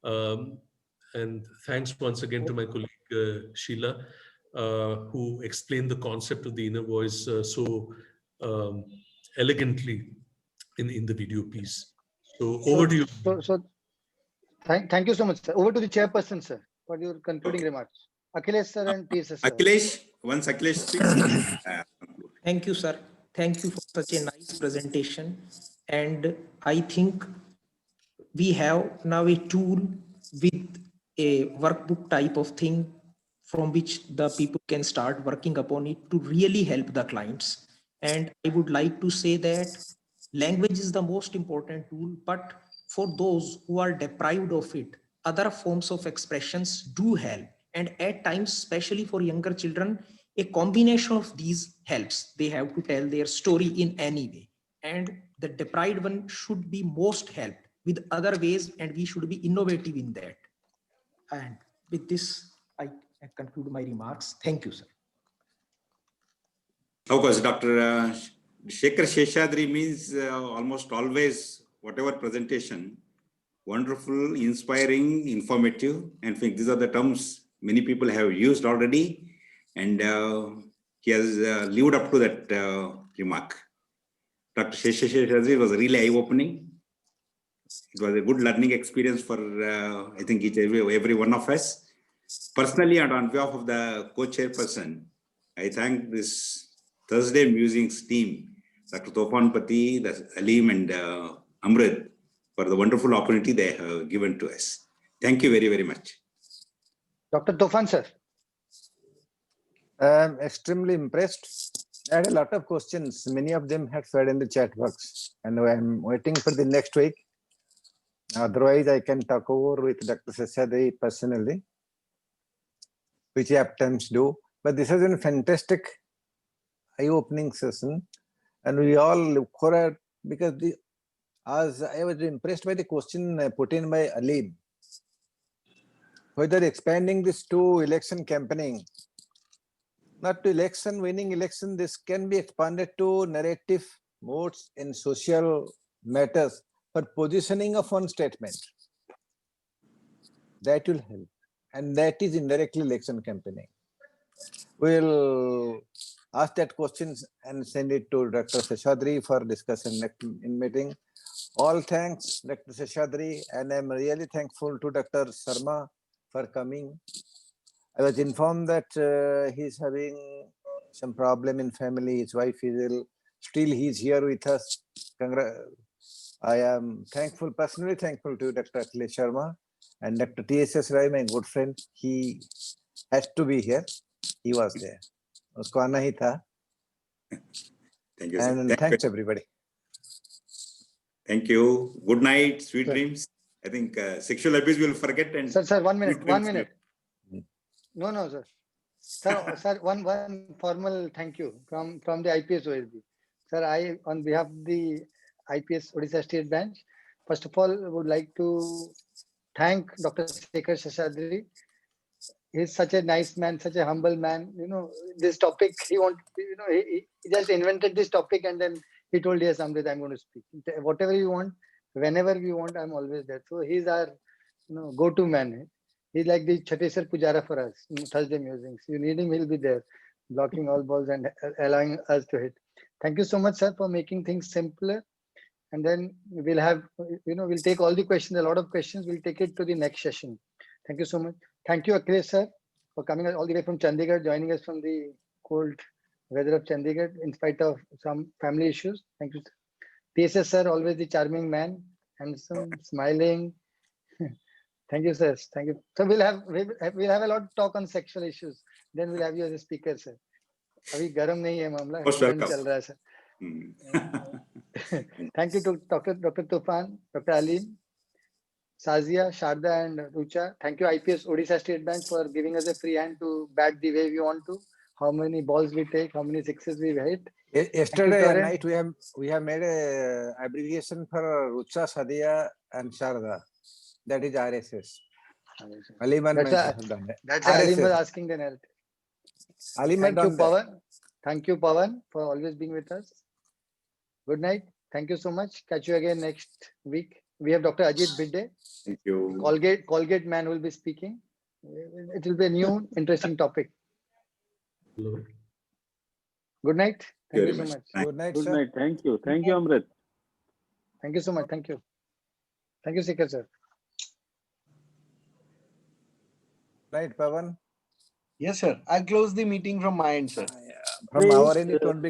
And thanks once again to my colleague Sheila, who explained the concept of the inner voice so elegantly in the video piece. So over to you.
Thank you so much, sir. Over to the chairperson, sir, for your concluding remarks. Akhilesh sir and P.S. sir.
Akhilesh, once Akhilesh speaks.
Thank you, sir. Thank you for such a nice presentation. And I think we have now a tool with a workbook type of thing from which the people can start working upon it to really help the clients. And I would like to say that language is the most important tool, but for those who are deprived of it, other forms of expressions do help. And at times, especially for younger children, a combination of these helps. They have to tell their story in any way. And the deprived one should be most helped with other ways, and we should be innovative in that. And with this, I conclude my remarks. Thank you, sir.
Of course, Dr. Shekhar Seshadri means almost always, whatever presentation, wonderful, inspiring, informative, and I think these are the terms many people have used already, and he has lived up to that remark. Dr. Shekhar Seshadri was really eye-opening. It was a good learning experience for, I think, every one of us. Personally, and on behalf of the co-chairperson, I thank this Thursday Musings team, Dr. Toufan Pati, Aleem, and Amrit, for the wonderful opportunity they have given to us. Thank you very, very much.
Dr. Toufan, sir.
I'm extremely impressed. I had a lot of questions. Many of them had fed in the chat box, and I'm waiting for the next week. Otherwise, I can talk over with Dr. Seshadri personally, which I at times do. But this has been a fantastic eye-opening session, and we all look forward, because as I was impressed by the question put in by Aleem, whether expanding this to election campaigning, not to election, winning election, this can be expanded to narrative modes in social matters for positioning of one statement. That will help, and that is indirectly election campaigning. We'll ask that questions and send it to Dr. Seshadri for discussion in meeting. All thanks, Dr. Seshadri, and I'm really thankful to Dr. Sharma for coming. I was informed that he's having some problem in family. His wife is ill. Still, he's here with us. I am thankful, personally thankful to Dr. Akhilesh Sharma and Dr. T.S.S. Rai, my good friend. He has to be here. He was there. Usko aana hi tha.
Thank you, sir.
And thanks, everybody.
Thank you. Good night. Sweet dreams. I think sexual abuse will forget. And
Sir, 1 minute. 1 minute. No, sir. Sir, one formal thank you from the IPS OSB. Sir, on behalf of the IPS Odisha State Branch. First of all, I would like to thank Dr. Shekhar Seshadri. He's such a nice man, such a humble man. You know, this topic he just invented this topic and then he told, yes, Amrit, I'm going to speak. Whatever you want, whenever you want, I'm always there. So he's our go-to man. He's like the Chatesar Pujara for us in Thursday musings. You need him, he'll be there, blocking all balls and allowing us to hit. Thank you so much, sir, for making things simpler. And then we'll have, we'll take all the questions, a lot of questions. We'll take it to the next session. Thank you so much. Thank you, Akhilesh, sir, for coming all the way from Chandigarh, joining us from the cold weather of Chandigarh in spite of some family issues. Thank you, sir. TSS, sir, always the charming man, handsome, smiling. Thank you, sir. Thank you. So we'll have a lot of talk on sexual issues. Then we'll have you as a speaker, sir. Abhi garam nahi hai मामला,
Most
ठंड
welcome.
चल रहा है, sir. Thank you to Dr. Tufan, Dr. Alim, Sazia, Sharda, and Rucha. Thank you, IPS Odisha State Bank, for giving us a free hand to bat the way we want to. How many balls we take, how many sixes we hit.
Yesterday
Torrent.
night we have made a abbreviation for Rucha, Sadia, and Sharda. That is RSS. Aliman
That's Alim was asking the narrative.
Aliman
Thank you, Pawan. Thank you, Pawan, for always being with us. Good night. Thank you so much. Catch you again next week. We have Dr. Ajit Bidde,
Thank you.
Colgate man, will be speaking. It will be a new, interesting topic. Good night. Thank you so much.
Good night,
Good
sir.
night. Thank you. Thank you, Amrit.
Thank you so much. Thank you. Thank you, Shekhar, sir.
Night, Pavan.
Yes, sir. I'll close the meeting from my end, sir.
From our end, it won't be